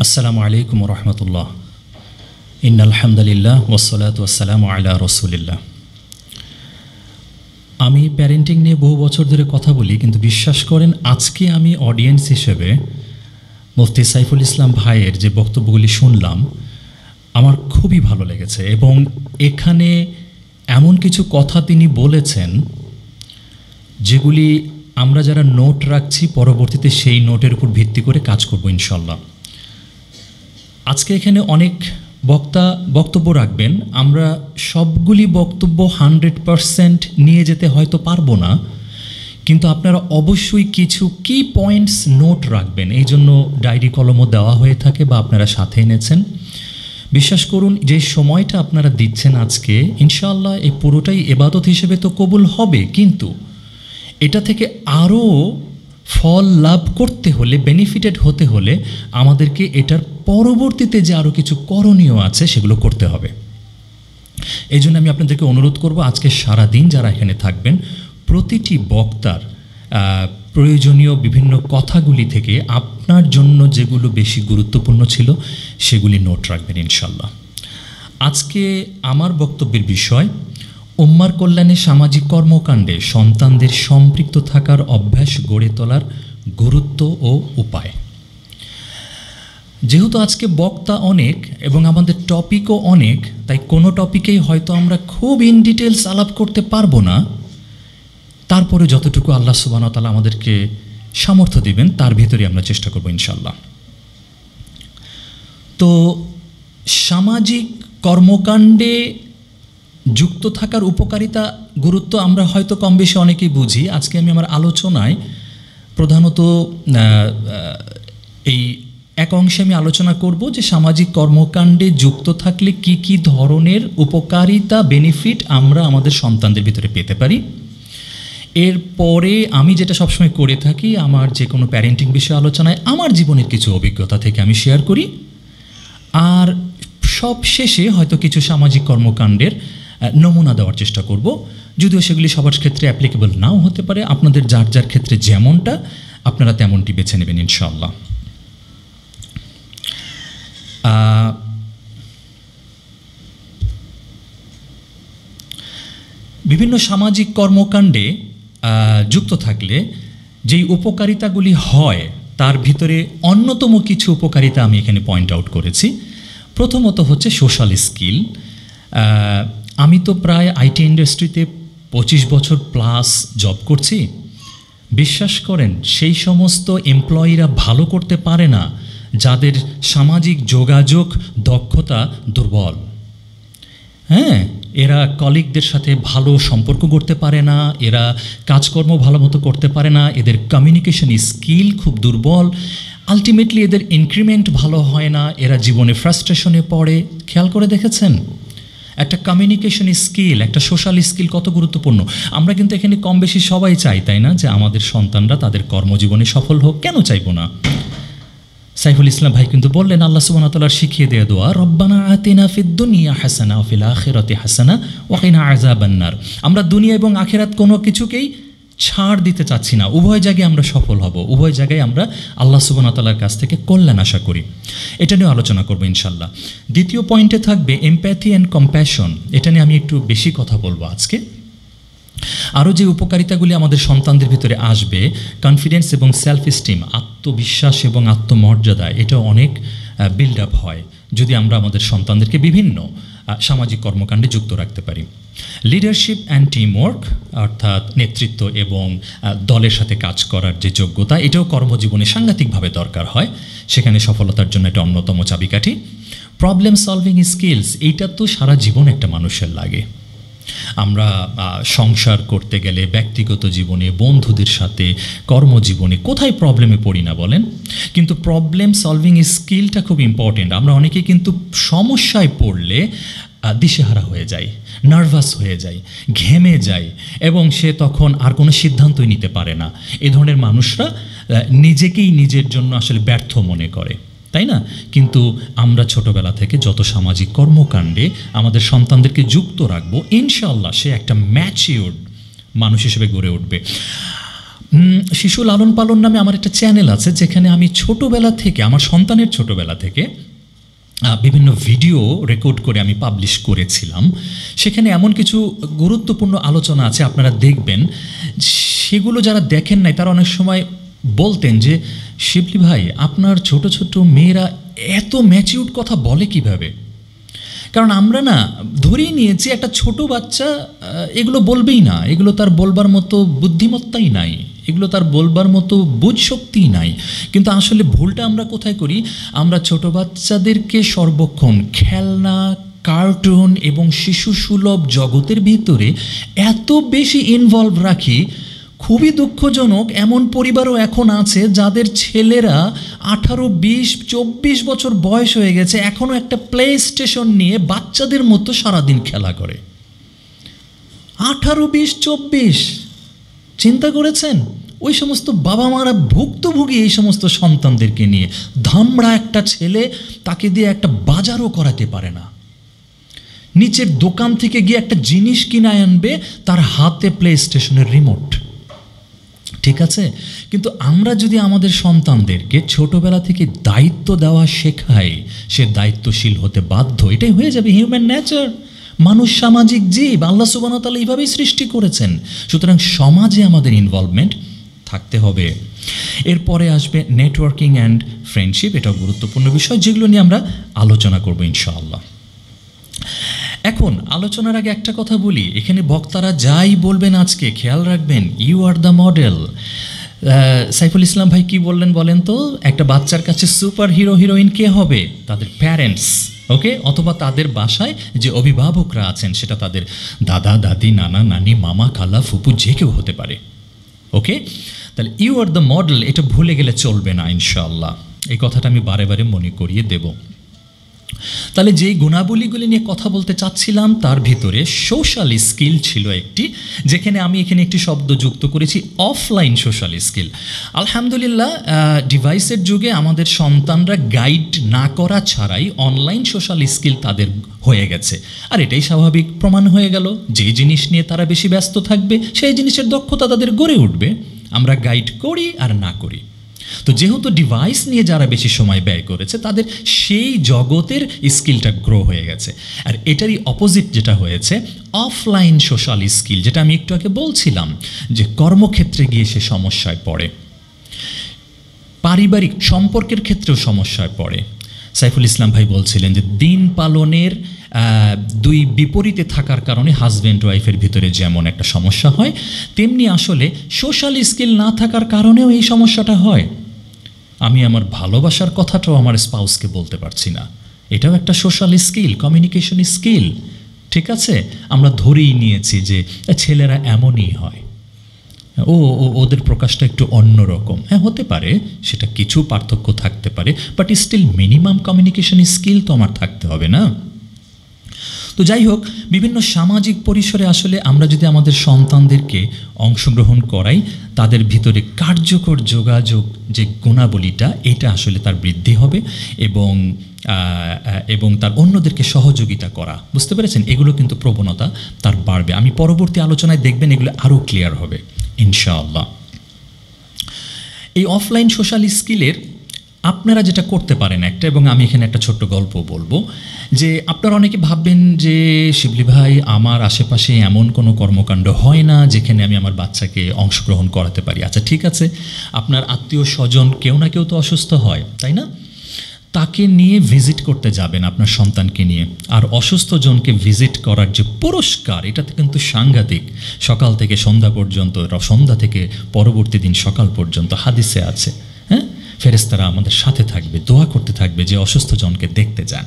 আসসালামু আলাইকুম রহমতুল্লাহ। ইন্নাল হামদুলিল্লাহ ওয়াসসালাতু ওয়াসসালামু আলা রাসূলিল্লাহ। আমি প্যারেন্টিং নিয়ে বহু বছর ধরে কথা বলি, কিন্তু বিশ্বাস করেন আজকে আমি অডিয়েন্স হিসেবে মুফতি সাইফুল ইসলাম ভাইয়ের যে বক্তব্যগুলি শুনলাম আমার খুবই ভালো লেগেছে, এবং এখানে এমন কিছু কথা তিনি বলেছেন যেগুলি আমরা যারা নোট রাখছি পরবর্তীতে সেই নোটের উপর ভিত্তি করে কাজ করব ইনশাল্লাহ। আজকে এখানে অনেক বক্তা বক্তব্য রাখবেন, আমরা সবগুলি বক্তব্য 100% নিয়ে যেতে হয়তো পারবো না, কিন্তু আপনারা অবশ্যই কিছু কি পয়েন্টস নোট রাখবেন। এই জন্য ডায়েরি কলমও দেওয়া হয়ে থাকে বা আপনারা সাথে এনেছেন। বিশ্বাস করুন, যে সময়টা আপনারা দিচ্ছেন আজকে ইনশাআল্লাহ এই পুরোটাই ইবাদত হিসেবে তো কবুল হবে, কিন্তু এটা থেকে আরও ফল লাভ করতে হলে, বেনিফিটেড হতে হলে আমাদেরকে এটার পরবর্তীতে যে আরও কিছু করণীয় আছে সেগুলো করতে হবে। এই জন্য আমি আপনাদেরকে অনুরোধ করব, আজকে সারা দিন যারা এখানে থাকবেন প্রতিটি বক্তার প্রয়োজনীয় বিভিন্ন কথাগুলি থেকে আপনার জন্য যেগুলো বেশি গুরুত্বপূর্ণ ছিল সেগুলি নোট রাখবেন ইনশাল্লাহ। আজকে আমার বক্তব্যের বিষয় উম্মার কল্যাণে সামাজিক কর্মকাণ্ডে সন্তানদের সম্পৃক্ত থাকার অভ্যাস গড়ে তোলার গুরুত্ব ও উপায়। যেহেতু আজকে বক্তা অনেক এবং আমাদের টপিকও অনেক, তাই কোনো টপিকেই হয়তো আমরা খুব ইন ডিটেলস আলাপ করতে পারবো না, তারপরে যতটুকু আল্লাহ সুবহানাহু ওয়া তাআলা আমাদেরকে সামর্থ্য দিবেন তার ভিতরে আমরা চেষ্টা করব ইনশাল্লাহ। তো সামাজিক কর্মকাণ্ডে যুক্ত থাকার উপকারিতা গুরুত্ব আমরা হয়তো কম বেশি অনেকেই বুঝি। আজকে আমি আমার আলোচনায় প্রধানত এই এক অংশে আমি আলোচনা করব যে সামাজিক কর্মকাণ্ডে যুক্ত থাকলে কি কি ধরনের উপকারিতা বেনিফিট আমরা আমাদের সন্তানদের ভিতরে পেতে পারি। এরপরে আমি যেটা সবসময় করে থাকি, আমার যে কোনো প্যারেন্টিং বিষয়ে আলোচনায় আমার জীবনের কিছু অভিজ্ঞতা থেকে আমি শেয়ার করি, আর সব শেষে হয়তো কিছু সামাজিক কর্মকাণ্ডের নমুনা দেওয়ার চেষ্টা করব, যদিও সেগুলি সবার ক্ষেত্রে অ্যাপ্লিকেবল নাও হতে পারে। আপনাদের যার যার ক্ষেত্রে যেমনটা আপনারা তেমনটি বেছে নেবেন ইনশাআল্লাহ। বিভিন্ন সামাজিক কর্মকাণ্ডে যুক্ত থাকলে যেই উপকারিতাগুলি হয় তার ভিতরে অন্যতম কিছু উপকারিতা আমি এখানে পয়েন্ট আউট করেছি। প্রথমত হচ্ছে সোশ্যাল স্কিল। আমি তো প্রায় আইটি ইন্ডাস্ট্রিতে 25 বছর প্লাস জব করছি। বিশ্বাস করেন সেই সমস্ত এমপ্লয়িরা ভালো করতে পারে না যাদের সামাজিক যোগাযোগ দক্ষতা দুর্বল। হ্যাঁ, এরা কলিগদের সাথে ভালো সম্পর্ক করতে পারে না, এরা কাজকর্ম ভালো মতো করতে পারে না, এদের কমিউনিকেশন স্কিল খুব দুর্বল, আলটিমেটলি এদের ইনক্রিমেন্ট ভালো হয় না, এরা জীবনে ফ্রাস্ট্রেশনে পড়ে। খেয়াল করে দেখেছেন একটা কমিউনিকেশন স্কিল, একটা সোশ্যাল স্কিল কত গুরুত্বপূর্ণ। আমরা কিন্তু এখানে কম বেশি সবাই চাই, তাই না, যে আমাদের সন্তানরা তাদের কর্মজীবনে সফল হোক। কেন চাইবো না? সাইফুল ইসলাম ভাই কিন্তু বললেন আল্লাহ সুবহানাহু ওয়া তাআলার শিখিয়ে দেওয়া দোয়া, রব্বানা আতিনা ফিদ দুনিয়া হাসানা ওয়া ফিল আখিরাতি হাসানা ওয়া কিনা আযাবান নার। আমরা দুনিয়া এবং আখিরাত কোনো কিছুকেই ছাড় দিতে চাচ্ছি না, উভয় জায়গায় আমরা সফল হব, উভয় জায়গায় আমরা আল্লাহ সুবহানাহু ওয়া তাআলার কাছ থেকে কল্যাণ আশা করি। এটা নিয়ে আলোচনা করব ইনশাআল্লাহ। দ্বিতীয় পয়েন্টে থাকবে এমপ্যাথি অ্যান্ড কম্প্যাশন। এটা নিয়ে আমি একটু বেশি কথা বলবো আজকে। আরও যে উপকারিতাগুলি আমাদের সন্তানদের ভিতরে আসবে, কনফিডেন্স এবং সেলফ এস্টিম, আত্মবিশ্বাস এবং আত্মমর্যাদা, এটা অনেক বিল্ড আপ হয় যদি আমরা আমাদের সন্তানদেরকে বিভিন্ন সামাজিক কর্মকাণ্ডে যুক্ত রাখতে পারি। লিডারশিপ অ্যান্ড টিমওয়ার্ক, অর্থাৎ নেতৃত্ব এবং দলের সাথে কাজ করার যে যোগ্যতা, এটাও কর্মজীবনে সাংঘাতিকভাবে দরকার হয়, সেখানে সফলতার জন্য এটা অন্যতম চাবিকাঠি। প্রবলেম সলভিং স্কিলস, এইটা তো সারা জীবন একটা মানুষের লাগে। আমরা সংসার করতে গেলে ব্যক্তিগত জীবনে, বন্ধুদের সাথে, কর্মজীবনে কোথায় প্রবলেমে পড়ি না বলেন? কিন্তু প্রবলেম সলভিং স্কিলটা খুব ইম্পর্টেন্ট। আমরা অনেকেই কিন্তু সমস্যায় পড়লে দিশেহারা হয়ে যাই, নার্ভাস হয়ে যাই, ঘেমে যাই, এবং সে তখন আর কোনো সিদ্ধান্তই নিতে পারে না। এ ধরনের মানুষরা নিজেকেই নিজের জন্য আসলে ব্যর্থ মনে করে, তাই না? কিন্তু আমরা ছোটবেলা থেকে যত সামাজিক কর্মকাণ্ডে আমাদের সন্তানদেরকে যুক্ত রাখবো, ইনশাআল্লাহ সে একটা ম্যাচিউরড মানুষ হিসেবে গড়ে উঠবে। শিশু লালন পালন নামে আমার একটা চ্যানেল আছে, যেখানে আমি ছোটোবেলা থেকে, আমার সন্তানের ছোটোবেলা থেকে বিভিন্ন ভিডিও রেকর্ড করে আমি পাবলিশ করেছিলাম। সেখানে এমন কিছু গুরুত্বপূর্ণ আলোচনা আছে, আপনারা দেখবেন। সেগুলো যারা দেখেন নাই তারা অনেক সময় বলতেন যে শিবলি ভাই, আপনার ছোট ছোট মেয়েরা এত ম্যাচিউরড কথা বলে কিভাবে? কারণ আমরা না ধরেই নিয়েছি একটা ছোট বাচ্চা এগুলো বলবেই না, এগুলো তার বলবার মতো বুদ্ধিমত্তাই নাই, এগুলো তার বলবার মতো বুঝশক্তিই নাই। কিন্তু আসলে ভুলটা আমরা কোথায় করি? আমরা ছোট বাচ্চাদেরকে সর্বক্ষণ খেলনা, কার্টুন এবং শিশু সুলভ জগতের ভিতরে এত বেশি ইনভলভ রাখি। খুবই দুঃখজনক, এমন পরিবারও এখন আছে যাদের ছেলেরা 18, 20, 24 বছর বয়স হয়ে গেছে, এখনও একটা প্লে স্টেশন নিয়ে বাচ্চাদের মতো সারাদিন খেলা করে। 18, 20, 24, চিন্তা করেছেন? ওই সমস্ত বাবা মারা ভুক্তভোগী এই সমস্ত সন্তানদেরকে নিয়ে। ধামড়া একটা ছেলে, তাকে দিয়ে একটা বাজারও করাতে পারে না। নিচের দোকান থেকে গিয়ে একটা জিনিস কিনে আনবে, তার হাতে প্লে স্টেশনের রিমোট। ঠিক আছে, কিন্তু আমরা যদি আমাদের সন্তানদেরকে ছোটবেলা থেকে দায়িত্ব দেওয়া শেখাই, সে দায়িত্বশীল হতে বাধ্য। এটাই হয়ে যাবে হিউম্যান নেচার। মানুষ সামাজিক জীব, আল্লাহ সুবহানাহু ওয়া তাআলা এইভাবেই সৃষ্টি করেছেন। সুতরাং সমাজে আমাদের ইনভলভমেন্ট থাকতে হবে। এরপরে আসবে নেটওয়ার্কিং অ্যান্ড ফ্রেন্ডশিপ, এটাও গুরুত্বপূর্ণ বিষয়, যেগুলো নিয়ে আমরা আলোচনা করবো ইনশাআল্লাহ। এখন আলোচনার আগে একটা কথা বলি, এখানে বক্তারা যাই বলবেন আজকে খেয়াল রাখবেন, you are the model. Saiful Islam ভাই কি বললেন বলেন তো? একটা বাচ্চার কাছে সুপার হিরো হিরোইন কে হবে? তাদের প্যারেন্টস, ওকে, অথবা তাদের বাসায় যে অভিভাবকরা আছেন, সেটা তাদের দাদা দাদি, নানা নানি, মামা খালা ফুপু, যে কেউ হতে পারে। ওকে, তাহলে ইউ আর দ্য মডেল, এটা ভুলে গেলে চলবে না ইনশাআল্লাহ। এই কথাটা আমি বারে বারে মনে করিয়ে দেব। তাহলে যেই গুণাবলীগুলি নিয়ে কথা বলতে চাচ্ছিলাম, তার ভিতরে সোশ্যাল স্কিল ছিল একটি, যেখানে আমি এখানে একটি শব্দ যুক্ত করেছি, অফলাইন সোশ্যাল স্কিল। আলহামদুলিল্লাহ, ডিভাইসের যুগে আমাদের সন্তানরা গাইড না করা ছাড়াই অনলাইন সোশ্যাল স্কিল তাদের হয়ে গেছে। আর এটাই স্বাভাবিক প্রমাণ হয়ে গেল, যে জিনিস নিয়ে তারা বেশি ব্যস্ত থাকবে সেই জিনিসের দক্ষতা তাদের গড়ে উঠবে, আমরা গাইড করি আর না করি। তো যেহেতু ডিভাইস নিয়ে যারা বেশি সময় ব্যয় করেছে, তাদের সেই জগতের স্কিলটা গ্রো হয়ে গেছে। আর এটারই অপোজিট যেটা হয়েছে, অফলাইন সোশ্যাল স্কিল, যেটা আমি একটু আগে বলছিলাম, যে কর্মক্ষেত্রে গিয়ে সে সমস্যায় পড়ে, পারিবারিক সম্পর্কের ক্ষেত্রেও সমস্যায় পড়ে। সাইফুল ইসলাম ভাই বলছিলেন যে দিন পালনের দুই বিপরীতে থাকার কারণে হাজব্যান্ড ওয়াইফের ভিতরে যেমন একটা সমস্যা হয়, তেমনি আসলে সোশ্যাল স্কিল না থাকার কারণেও এই সমস্যাটা হয়। আমি আমার ভালোবাসার কথাটাও আমার স্পাউসকে বলতে পারছি না, এটাও একটা সোশ্যাল স্কিল, কমিউনিকেশন স্কিল। ঠিক আছে, আমরা ধরেই নিয়েছি যে ছেলেরা এমনই হয়, ওদের প্রকাশটা একটু অন্যরকম। হ্যাঁ, হতে পারে, সেটা কিছু পার্থক্য থাকতে পারে, but still minimum communication skill তো আমার থাকতে হবে না? তো যাই হোক, বিভিন্ন সামাজিক পরিসরে আসলে আমরা যদি আমাদের সন্তানদেরকে অংশগ্রহণ করাই, তাদের ভিতরে কার্যকর যোগাযোগ যে গুণাবলীটা, এটা আসলে তার বৃদ্ধি হবে এবং তার অন্যদেরকে সহযোগিতা করা, বুঝতে পেরেছেন, এগুলো কিন্তু প্রবণতা তার বাড়বে। আমি পরবর্তী আলোচনায় দেখবেন এগুলো আরও ক্লিয়ার হবে ইনশাআল্লাহ। এই অফলাইন সোশ্যাল স্কিলের আপনারা যেটা করতে পারেন একটা, এবং আমি এখানে একটা ছোট্ট গল্প বলবো, যে আপনারা অনেকে ভাববেন যে শিবলি ভাই, আমার আশেপাশে এমন কোনো কর্মকাণ্ড হয় না যেখানে আমি আমার বাচ্চাকে অংশগ্রহণ করাতে পারি। আচ্ছা ঠিক আছে, আপনার আত্মীয় স্বজন কেউ না কেউ তো অসুস্থ হয়, তাই না? তাকে নিয়ে ভিজিট করতে যাবেন আপনার সন্তানকে নিয়ে, আর অসুস্থ জনকে ভিজিট করার যে পুরস্কার, এটাতে কিন্তু সাংঘাতিক। সকাল থেকে সন্ধ্যা পর্যন্ত, সন্ধ্যা থেকে পরবর্তী দিন সকাল পর্যন্ত হাদিসে আছে, হ্যাঁ, ফেরেশতারা আমাদের সাথে থাকবে, দোয়া করতে থাকবে যে অসুস্থ জনকে দেখতে যান।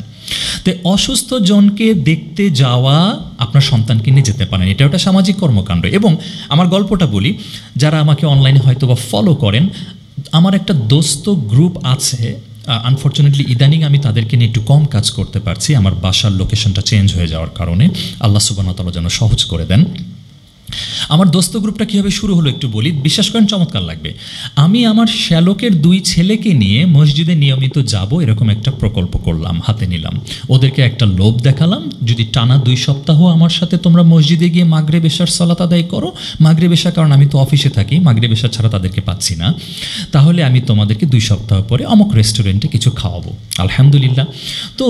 তো অসুস্থ জনকে দেখতে যাওয়া আপনার সন্তানকে নিয়ে যেতে পারেন, এটা একটা সামাজিক কর্মকাণ্ড। এবং আমার গল্পটা বলি, যারা আমাকে অনলাইনে হয়তো বা ফলো করেন, আমার একটা দোস্ত গ্রুপ আছে। আনফর্চুনেটলি ইদানিং আমি তাদেরকে নিয়ে একটু কম কাজ করতে পারছি, আমার বাসার লোকেশনটা চেঞ্জ হয়ে যাওয়ার কারণে। আল্লাহ সুবহানাহু ওয়া তাআলা যেন সহজ করে দেন। আমার দোস্ত গ্রুপটা কীভাবে শুরু হলো একটু বলি, বিশ্বাস করেন চমৎকার লাগবে। আমি আমার শ্যালকের 2 ছেলেকে নিয়ে মসজিদে নিয়মিত যাব এরকম একটা প্রকল্প করলাম, হাতে নিলাম। ওদেরকে একটা লোভ দেখালাম, যদি টানা 2 সপ্তাহ আমার সাথে তোমরা মসজিদে গিয়ে মাগরিব এশার সালাত আদায় করো, মাগরিব এশা কারণ আমি তো অফিসে থাকি, মাগরিব এশা ছাড়া তাদেরকে পাচ্ছি না, তাহলে আমি তোমাদেরকে 2 সপ্তাহ পরে অমুক রেস্টুরেন্টে কিছু খাওয়াবো। আলহামদুলিল্লাহ। তো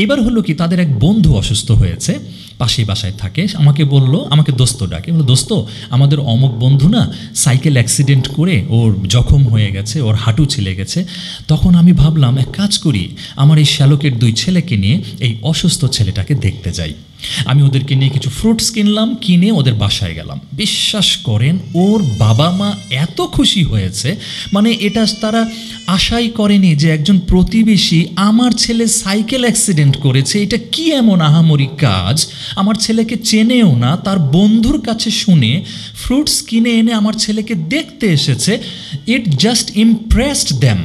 এবার হলো কি, তাদের এক বন্ধু অসুস্থ হয়েছে, পাশেই বাসায় থাকে, আমাকে বলল, আমাকে দোস্ত ডাকে, বললো দোস্ত আমাদের অমুক বন্ধু না সাইকেল অ্যাক্সিডেন্ট করে ওর জখম হয়ে গেছে, ওর হাঁটু ছিলে গেছে। তখন আমি ভাবলাম এক কাজ করি, আমার এই শ্যালকের 2 ছেলেকে নিয়ে এই অসুস্থ ছেলেটাকে দেখতে যাই। আমি ওদেরকে নিয়ে কিছু ফ্রুটস কিনলাম, কিনে ওদের বাসায় গেলাম। বিশ্বাস করেন ওর বাবা মা এত খুশি হয়েছে, মানে এটা তারা আশাই করেনি যে একজন প্রতিবেশী আমার ছেলে সাইকেল অ্যাক্সিডেন্ট করেছে, এটা কি এমন আহামরি কাজ, আমার ছেলেকে চেনেও না, তার বন্ধুর কাছে শুনে ফ্রুটস কিনে এনে আমার ছেলেকে দেখতে এসেছে। It just impressed them.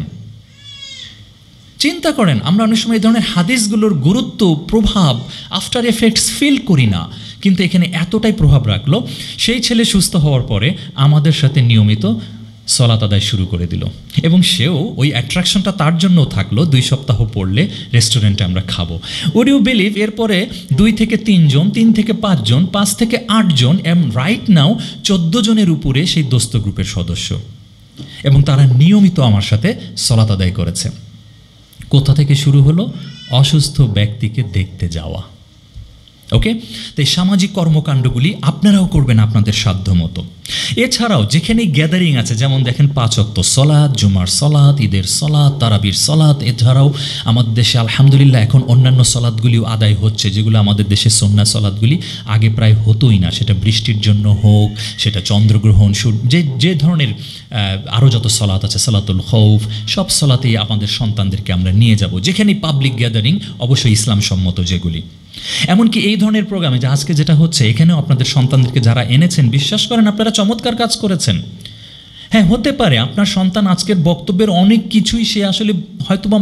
চিন্তা করেন, আমরা অনেক সময় এই ধরনের হাদিসগুলোর গুরুত্ব, প্রভাব, আফটার এফেক্টস ফিল করি না, কিন্তু এখানে এতটাই প্রভাব রাখলো। সেই ছেলে সুস্থ হওয়ার পরে আমাদের সাথে নিয়মিত সলাত আদায় শুরু করে দিল, এবং সেও ওই অ্যাট্রাকশনটা তার জন্যও থাকলো, 2 সপ্তাহ পড়লে রেস্টুরেন্টে আমরা খাবো। উড ইউ বিলিভ, এরপরে 2 থেকে 3 জন, 3 থেকে 5 জন, 5 থেকে 8 জন, রাইট নাও 14 জনের উপরে সেই দোস্ত গ্রুপের সদস্য, এবং তারা নিয়মিত আমার সাথে সলাত আদায় করেছে। কোথা থেকে শুরু হলো? অসুস্থ ব্যক্তিকে দেখতে যাওয়া। ওকে, তো এই সামাজিক কর্মকাণ্ডগুলি আপনারাও করবেন আপনাদের সাধ্য মতো। এছাড়াও যেখানে গ্যাদারিং আছে, যেমন দেখেন 5 ওয়াক্ত সলাত, জুমার সলাত, ঈদের সলাত, তারাবির সলাত, এছাড়াও আমাদের দেশে আলহামদুলিল্লাহ এখন অন্যান্য সলাতগুলিও আদায় হচ্ছে, যেগুলো আমাদের দেশে সুন্নাহ সলাতগুলি আগে প্রায় হতোই না, সেটা বৃষ্টির জন্য হোক, সেটা চন্দ্রগ্রহণ, যে ধরনের আরও যত সলাত আছে, সলাতুল খৌফ, সব সলাতেই আমাদের সন্তানদেরকে আমরা নিয়ে যাব, যেখানে পাবলিক গ্যাদারিং অবশ্যই ইসলাম সম্মত যেগুলি। এমনকি এই ধরনের প্রোগ্রামে যে আজকে যেটা হচ্ছে, এখানেও আপনাদের সন্তানদেরকে যারা এনেছেন, বিশ্বাস করেন আপনারা চমৎকার কাজ করেছেন। হ্যাঁ, হতে পারে আপনার সন্তান আজকের বক্তব্যের অনেক কিছুই সে আসলে হয়তোবা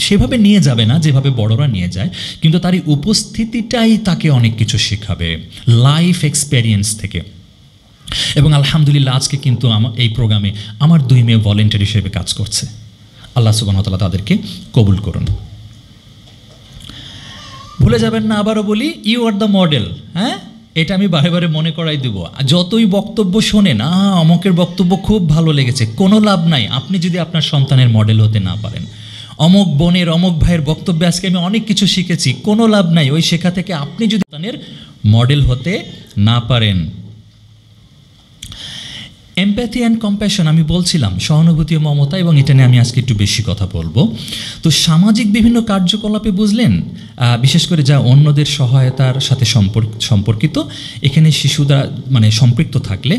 সেভাবে নিয়ে যাবে না যেভাবে বড়রা নিয়ে যায়, কিন্তু তার এই উপস্থিতিটাই তাকে অনেক কিছু শেখাবে লাইফ এক্সপেরিয়েন্স থেকে। এবং আলহামদুলিল্লাহ আজকে কিন্তু এই প্রোগ্রামে আমার 2 মেয়ে ভলেন্টিয়ার হিসেবে কাজ করছে। আল্লাহ সুবহানাহু ওয়া তাআলা তাদেরকে কবুল করুন। ভুলে যাবেন না, আবারও বলি, ইউ আর দ্য মডেল। হ্যাঁ, এটা আমি বারে বারে মনে করাই দেব। যতই বক্তব্য শোনেন, অমকের বক্তব্য খুব ভালো লেগেছে, কোনো লাভ নাই আপনি যদি আপনার সন্তানের মডেল হতে না পারেন। অমক বোনের, অমক ভাইয়ের বক্তব্যে আজকে আমি অনেক কিছু শিখেছি, কোনো লাভ নাই ওই শেখা থেকে আপনি যদি সন্তানের মডেল হতে না পারেন। এমপ্যাথি অ্যান্ড কম্প্যাশন, আমি বলছিলাম সহানুভূতি ও মমতা, এবং এটা নিয়ে আমি আজকে একটু বেশি কথা বলবো। তো সামাজিক বিভিন্ন কার্যকলাপে বুঝলেন, বিশেষ করে যা অন্যদের সহায়তার সাথে সম্পর্কিত, এখানে শিশুরা মানে সম্পৃক্ত থাকলে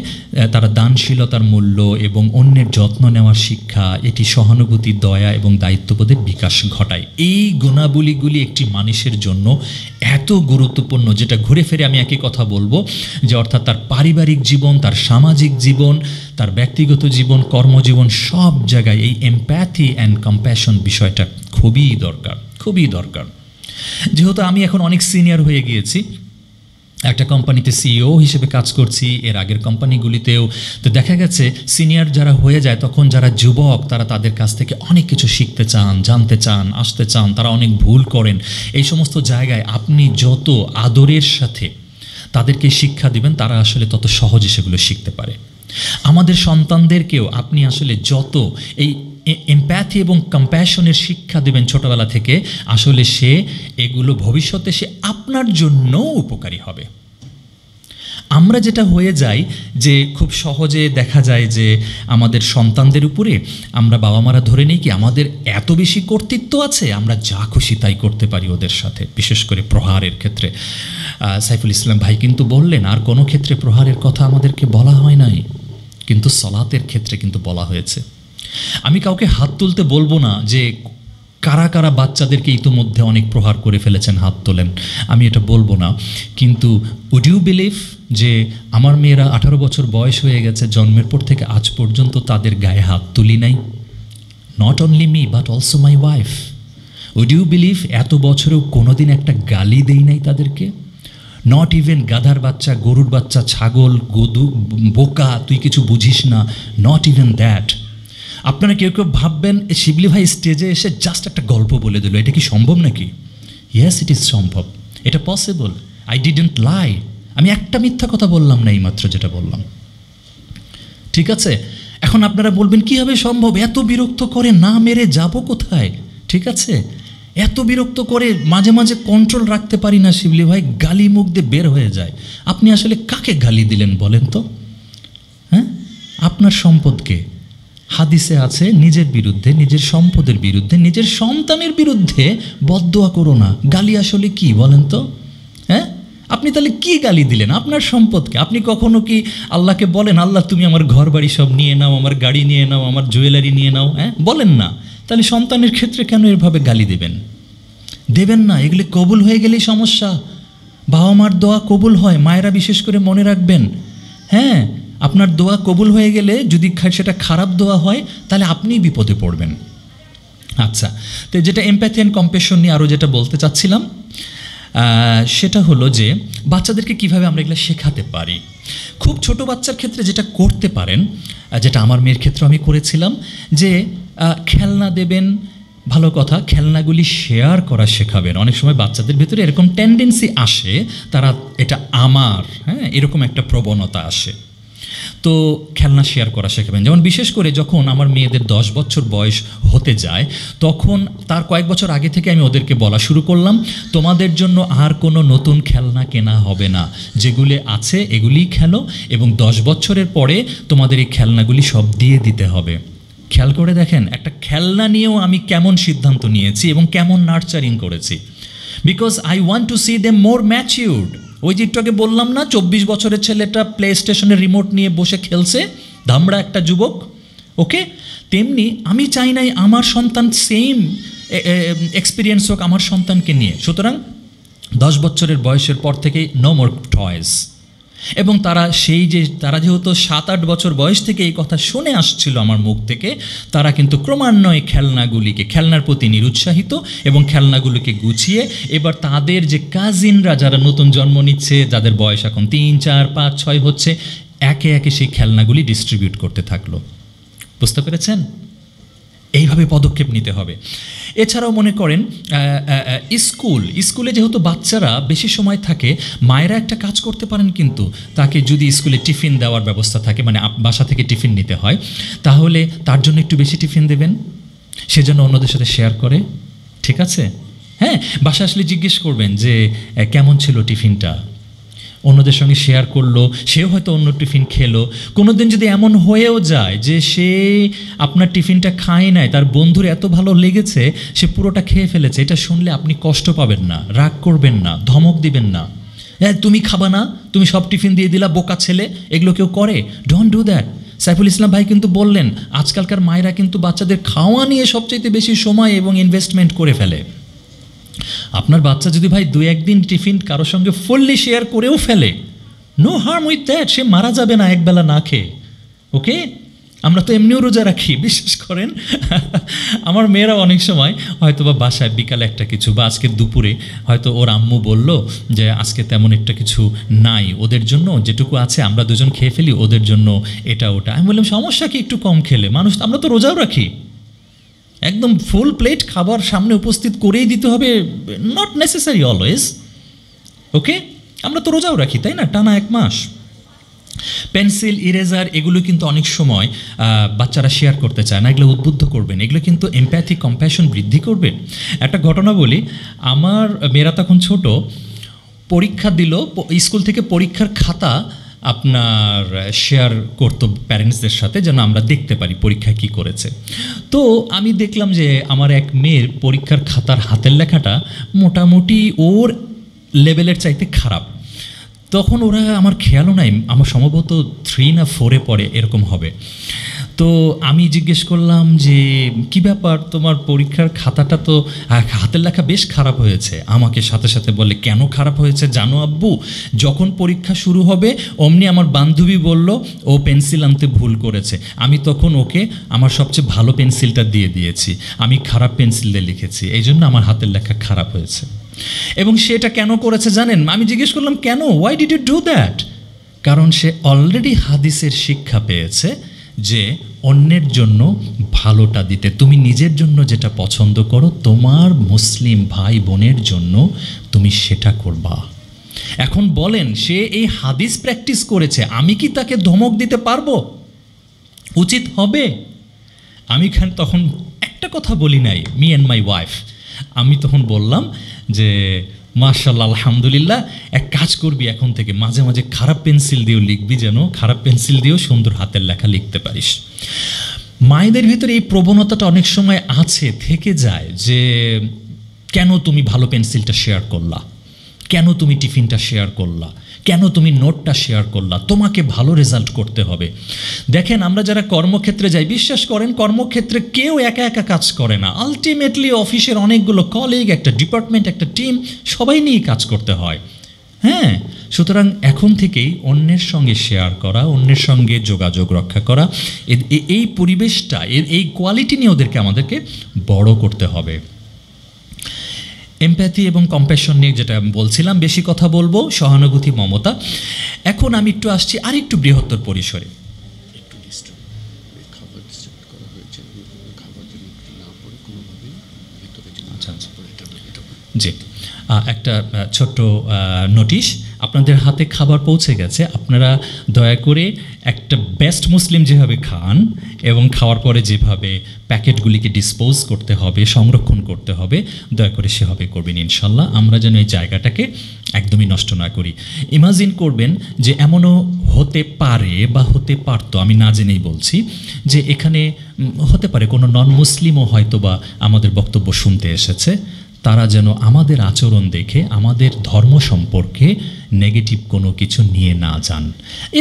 তারা দানশীলতার মূল্য এবং অন্যের যত্ন নেওয়ার শিক্ষা, এটি সহানুভূতি, দয়া এবং দায়িত্ববোধের বিকাশ ঘটায়। এই গুণাবলীগুলি একটি মানুষের জন্য এত গুরুত্বপূর্ণ, যেটা ঘুরে ফিরে আমি একই কথা বলবো, যে অর্থাৎ তার পারিবারিক জীবন, তার সামাজিক জীবন, তার ব্যক্তিগত জীবন, কর্মজীবন, সব জায়গায় এই এমপ্যাথি অ্যান্ড কম্প্যাশন বিষয়টা খুবই দরকার, খুবই দরকার। যেহেতু আমি এখন অনেক সিনিয়র হয়ে গিয়েছি, একটা কোম্পানিতে সিইও হিসেবে কাজ করছি, এর আগের কোম্পানিগুলিতেও, তো দেখা গেছে সিনিয়র যারা হয়ে যায়, তখন যারা যুবক তারা তাদের কাছ থেকে অনেক কিছু শিখতে চান, জানতে চান, আসতে চান, তারা অনেক ভুল করেন। এই সমস্ত জায়গায় আপনি যত আদরের সাথে তাদেরকে শিক্ষা দিবেন, তারা আসলে তত সহজে সেগুলো শিখতে পারে। আমাদের সন্তানদেরকেও আপনি আসলে যত এই এমপ্যাথি এবং কম্প্যাশনের শিক্ষা দেবেন ছোটবেলা থেকে, আসলে সে এগুলো ভবিষ্যতে সে আপনার জন্য উপকারী হবে। আমরা যেটা হয়ে যাই যে খুব সহজে দেখা যায় যে আমাদের সন্তানদের উপরে আমরা বাবা মারা ধরে নিই কি আমাদের এত বেশি কর্তৃত্ব আছে, আমরা যা খুশি তাই করতে পারি ওদের সাথে, বিশেষ করে প্রহারের ক্ষেত্রে। সাইফুল ইসলাম ভাই কিন্তু বললেন, আর কোনো ক্ষেত্রে প্রহারের কথা আমাদেরকে বলা হয় নাই, কিন্তু সলাতের ক্ষেত্রে কিন্তু বলা হয়েছে। আমি কাউকে হাত তুলতে বলবো না যে কারা কারা বাচ্চাদেরকে ইতোমধ্যে অনেক প্রহার করে ফেলেছেন, হাত তোলেন, আমি এটা বলবো না। কিন্তু উড ইউ বিলিভ যে আমার মেয়েরা 18 বছর বয়স হয়ে গেছে, জন্মের পর থেকে আজ পর্যন্ত তাদের গায়ে হাত তুলি নাই। Not only me but also my wife. Would you believe এত বছরেও কোনোদিন একটা গালি দেই নাই তাদেরকে। নট ইভেন গাধার বাচ্চা, গরুর বাচ্চা, ছাগল, গদু, বোকা, তুই কিছু বুঝিস না, নট ইভেন দ্যাট। আপনারা কেউ কেউ ভাববেন শিবলি ভাই স্টেজে এসে জাস্ট একটা গল্প বলে দিল, এটা কি সম্ভব নাকি? ইয়েস, ইট ইজ সম্ভব, এটা পসিবল। আই ডিডন্ট লাই, আমি একটা মিথ্যা কথা বললাম না এইমাত্র যেটা বললাম, ঠিক আছে? এখন আপনারা বলবেন কীভাবে সম্ভব, এত বিরক্ত করে, না মেরে যাব কোথায়? ঠিক আছে, এত বিরক্ত করে মাঝে মাঝে কন্ট্রোল রাখতে পারি না শিবলি ভাই, গালি মুখ দিয়ে বের হয়ে যায়। আপনি আসলে কাকে গালি দিলেন বলেন তো? হ্যাঁ, আপনার সম্পদকে। হাদিসে আছে নিজের বিরুদ্ধে, নিজের সম্পদের বিরুদ্ধে, নিজের সন্তানের বিরুদ্ধে বদদোয়া করো না। গালি আসলে কি বলেন তো? হ্যাঁ, আপনি তাহলে কি গালি দিলেন আপনার সম্পদকে? আপনি কখনো কি আল্লাহকে বলেন আল্লাহ তুমি আমার ঘর বাড়ি সব নিয়ে নাও, আমার গাড়ি নিয়ে নাও, আমার জুয়েলারি নিয়ে নাও? হ্যাঁ, বলেন না। তাহলে সন্তানের ক্ষেত্রে কেন এভাবে গালি দেবেন? দেবেন না, এগুলি কবুল হয়ে গেলেই সমস্যা। বাবা মার দোয়া কবুল হয়, মায়েরা বিশেষ করে মনে রাখবেন। হ্যাঁ, আপনার দোয়া কবুল হয়ে গেলে যদি সেটা খারাপ দোয়া হয় তাহলে আপনিই বিপদে পড়বেন। আচ্ছা, তো যেটা এমপ্যাথি অ্যান্ড কম্প্যাশন নিয়ে আরও যেটা বলতে চাচ্ছিলাম সেটা হলো যে বাচ্চাদেরকে কিভাবে আমরা এগুলো শেখাতে পারি। খুব ছোট বাচ্চার ক্ষেত্রে যেটা করতে পারেন, যেটা আমার মেয়ের ক্ষেত্রে আমি করেছিলাম, যে খেলনা দেবেন, ভালো কথা, খেলনাগুলি শেয়ার করা শেখাবেন। অনেক সময় বাচ্চাদের ভিতরে এরকম টেন্ডেন্সি আসে, তারা এটা আমার, হ্যাঁ, এরকম একটা প্রবণতা আসে। তো খেলনা শেয়ার করা শেখাবেন। যেমন বিশেষ করে যখন আমার মেয়েদের 10 বছর বয়স হতে যায়, তখন তার কয়েক বছর আগে থেকে আমি ওদেরকে বলা শুরু করলাম, তোমাদের জন্য আর কোনো নতুন খেলনা কেনা হবে না, যেগুলি আছে এগুলিই খেলো, এবং 10 বছরের পরে তোমাদের এই খেলনাগুলি সব দিয়ে দিতে হবে। খেয়াল করে দেখেন, একটা খেলনা নিয়েও আমি কেমন সিদ্ধান্ত নিয়েছি এবং কেমন নার্চারিং করেছি। Because I want to C them more matured. ওই যে একটু আগে বললাম না, 24 বছরের ছেলেটা প্লে স্টেশনের রিমোট নিয়ে বসে খেলছে, ধামড়া একটা যুবক, ওকে? তেমনি আমি চাই নাই আমার সন্তান সেম এক্সপিরিয়েন্স হোক আমার সন্তানকে নিয়ে। সুতরাং 10 বছরের বয়সের পর থেকেই নো মোর টয়েস। এবং তারা যেহেতু 7-8 বছর বয়স থেকে এই কথা শুনে আসছিল আমার মুখ থেকে, তারা কিন্তু ক্রমান্বয়ে খেলনার প্রতি নিরুৎসাহিত এবং খেলনাগুলিকে গুছিয়ে এবার তাদের যে কাজিনরা যারা নতুন জন্ম নিচ্ছে, যাদের বয়স এখন 3, 4, 5, 6 হচ্ছে, একে একে সেই খেলনাগুলি ডিস্ট্রিবিউট করতে থাকলো। বুঝতে পেরেছেন? এইভাবে পদক্ষেপ নিতে হবে। এছাড়াও মনে করেন স্কুলে যেহেতু বাচ্চারা বেশি সময় থাকে, মায়েরা একটা কাজ করতে পারেন, কিন্তু তাকে যদি স্কুলে টিফিন দেওয়ার ব্যবস্থা থাকে, মানে বাসা থেকে টিফিন নিতে হয়, তাহলে তার জন্য একটু বেশি টিফিন দেবেন, সেজন্য অন্যদের সাথে শেয়ার করে। ঠিক আছে? হ্যাঁ, বাসা আসলে জিজ্ঞেস করবেন যে কেমন ছিল টিফিনটা, অন্যদের সঙ্গে শেয়ার করলো, সেও হয়তো অন্য টিফিন খেলো। কোনো দিন যদি এমন হয়েও যায় যে সে আপনার টিফিনটা খায় নাই, তার বন্ধুর এত ভালো লেগেছে সে পুরোটা খেয়ে ফেলেছে, এটা শুনলে আপনি কষ্ট পাবেন না, রাগ করবেন না, ধমক দিবেন না, তুমি খাবা না, তুমি সব টিফিন দিয়ে দিলা, বোকা ছেলে। এগুলো কেউ করে? Don't do that. Saiful Islam ভাই কিন্তু বললেন আজকালকার মায়েরা কিন্তু বাচ্চাদের খাওয়া নিয়ে সবচেয়ে বেশি সময় এবং ইনভেস্টমেন্ট করে ফেলে। আপনার বাচ্চা যদি ভাই 2-1 দিন টিফিন কারোর সঙ্গে ফুললি শেয়ার করেও ফেলে, নো হার্ম উইথ দ্যাট, সে মারা যাবে না একবেলা না খেয়ে, ওকে? আমরা তো এমনিও রোজা রাখি, বিশ্বাস করেন। আমার মেয়েরা অনেক সময় হয়তো বা বাসায় বিকালে একটা কিছু, বা আজকে দুপুরে হয়তো ওর আম্মু বলল যে আজকে তেমন একটা কিছু নাই, ওদের জন্য যেটুকু আছে আমরা দুজন খেয়ে ফেলি, ওদের জন্য এটা ওটা। আমি বললাম সমস্যা কি একটু কম খেলে? মানুষ, আমরা তো রোজাও রাখি, একদম ফুল প্লেট খাবার সামনে উপস্থিত করেই দিতে হবে, নট নেসেসারি অলওয়েজ, ওকে? আমরা তো রোজাও রাখি, তাই না, টানা 1 মাস। পেন্সিল, ইরেজার, এগুলো কিন্তু অনেক সময় বাচ্চারা শেয়ার করতে চায় না, এগুলো উদ্বুদ্ধ করবেন, এগুলো কিন্তু এমপ্যাথি কম্প্যাশন বৃদ্ধি করবে। একটা ঘটনা বলি, আমার মেয়েরা তখন ছোট, পরীক্ষা দিল, স্কুল থেকে পরীক্ষার খাতা আপনার শেয়ার করতো প্যারেন্টসদের সাথে, যেন আমরা দেখতে পারি পরীক্ষায় কি করেছে। তো আমি দেখলাম যে আমার এক মেয়ের পরীক্ষার খাতার হাতের লেখাটা মোটামুটি ওর লেভেলের চাইতে খারাপ। তখন ওরা, আমার খেয়ালও নাই, আমার সম্ভবত 3 না 4-এ পড়ে, এরকম হবে। তো আমি জিজ্ঞেস করলাম যে কি ব্যাপার, তোমার পরীক্ষার খাতাটা তো হাতের লেখা বেশ খারাপ হয়েছে। আমাকে সাথে সাথে বলে, কেন খারাপ হয়েছে জানো আব্বু? যখন পরীক্ষা শুরু হবে অমনি আমার বান্ধবী বলল ও পেন্সিল আনতে ভুল করেছে, আমি তখন ওকে আমার সবচেয়ে ভালো পেন্সিলটা দিয়ে দিয়েছি, আমি খারাপ পেন্সিল দিয়ে লিখেছি, এই জন্য আমার হাতের লেখা খারাপ হয়েছে। এবং সেটা কেন করেছে জানেন? আমি জিজ্ঞেস করলাম কেন, why did you do that? কারণ সে অলরেডি হাদিসের শিক্ষা পেয়েছে যে অন্যের জন্য ভালোটা দিতে, তুমি নিজের জন্য যেটা পছন্দ করো তোমার মুসলিম ভাই বোনের জন্য তুমি সেটা করবা। এখন বলেন, সে এই হাদিস প্র্যাকটিস করেছে, আমি কি তাকে ধমক দিতে পারবো? উচিত হবে? আমি তখন একটা কথা বলি নাই, মি অ্যান্ড মাই ওয়াইফ, আমি তখন বললাম যে মাশাআল্লাহ আলহামদুলিল্লাহ, এক কাজ করবি এখন থেকে মাঝে মাঝে খারাপ পেন্সিল দিয়েও লিখবি, যেন খারাপ পেন্সিল দিয়েও সুন্দর হাতের লেখা লিখতে পারিস। মায়েদের ভিতরে এই প্রবণতাটা অনেক সময় আছে, থেকে যায় যে কেন তুমি ভালো পেন্সিলটা শেয়ার করলা, কেন তুমি টিফিনটা শেয়ার করলা, কেন তুমি নোটটা শেয়ার করলা, তোমাকে ভালো রেজাল্ট করতে হবে। দেখেন, আমরা যারা কর্মক্ষেত্রে যাই, বিশ্বাস করেন কর্মক্ষেত্রে কেউ একা একা কাজ করে না। আলটিমেটলি অফিসের অনেকগুলো কলিগ, একটা ডিপার্টমেন্ট, একটা টিম, সবাই নিয়ে কাজ করতে হয়। হ্যাঁ, সুতরাং এখন থেকেই অন্যের সঙ্গে শেয়ার করা, অন্যের সঙ্গে যোগাযোগ রক্ষা করা, এই পরিবেশটা, এই কোয়ালিটি নিয়ে আমাদেরকে বড় করতে হবে। এমপ্যাথি এবং কম্প্যাশন নিয়ে যেটা বলছিলাম, বেশি কথা বলবো, সহানুভূতি, মমতা। এখন আমি একটু আসছি আরেকটু বৃহত্তর পরিসরে। জি, একটা ছোট্ট নোটিশ, আপনাদের হাতে খাবার পৌঁছে গেছে। আপনারা দয়া করে একটা বেস্ট মুসলিম যেভাবে খান এবং খাওয়ার পরে যেভাবে প্যাকেটগুলিকে ডিসপোজ করতে হবে, সংরক্ষণ করতে হবে, দয়া করে সেভাবে করবেন ইনশাল্লাহ। আমরা যেন এই জায়গাটাকে একদমই নষ্ট না করি। ইমাজিন করবেন যে এমনও হতে পারে বা হতে পারতো, আমি না জেনেই বলছি, যে এখানে হতে পারে কোনো নন মুসলিমও হয়তো বা আমাদের বক্তব্য শুনতে এসেছে। তারা যেন আমাদের আচরণ দেখে আমাদের ধর্ম সম্পর্কে নেগেটিভ কোনো কিছু নিয়ে না যান।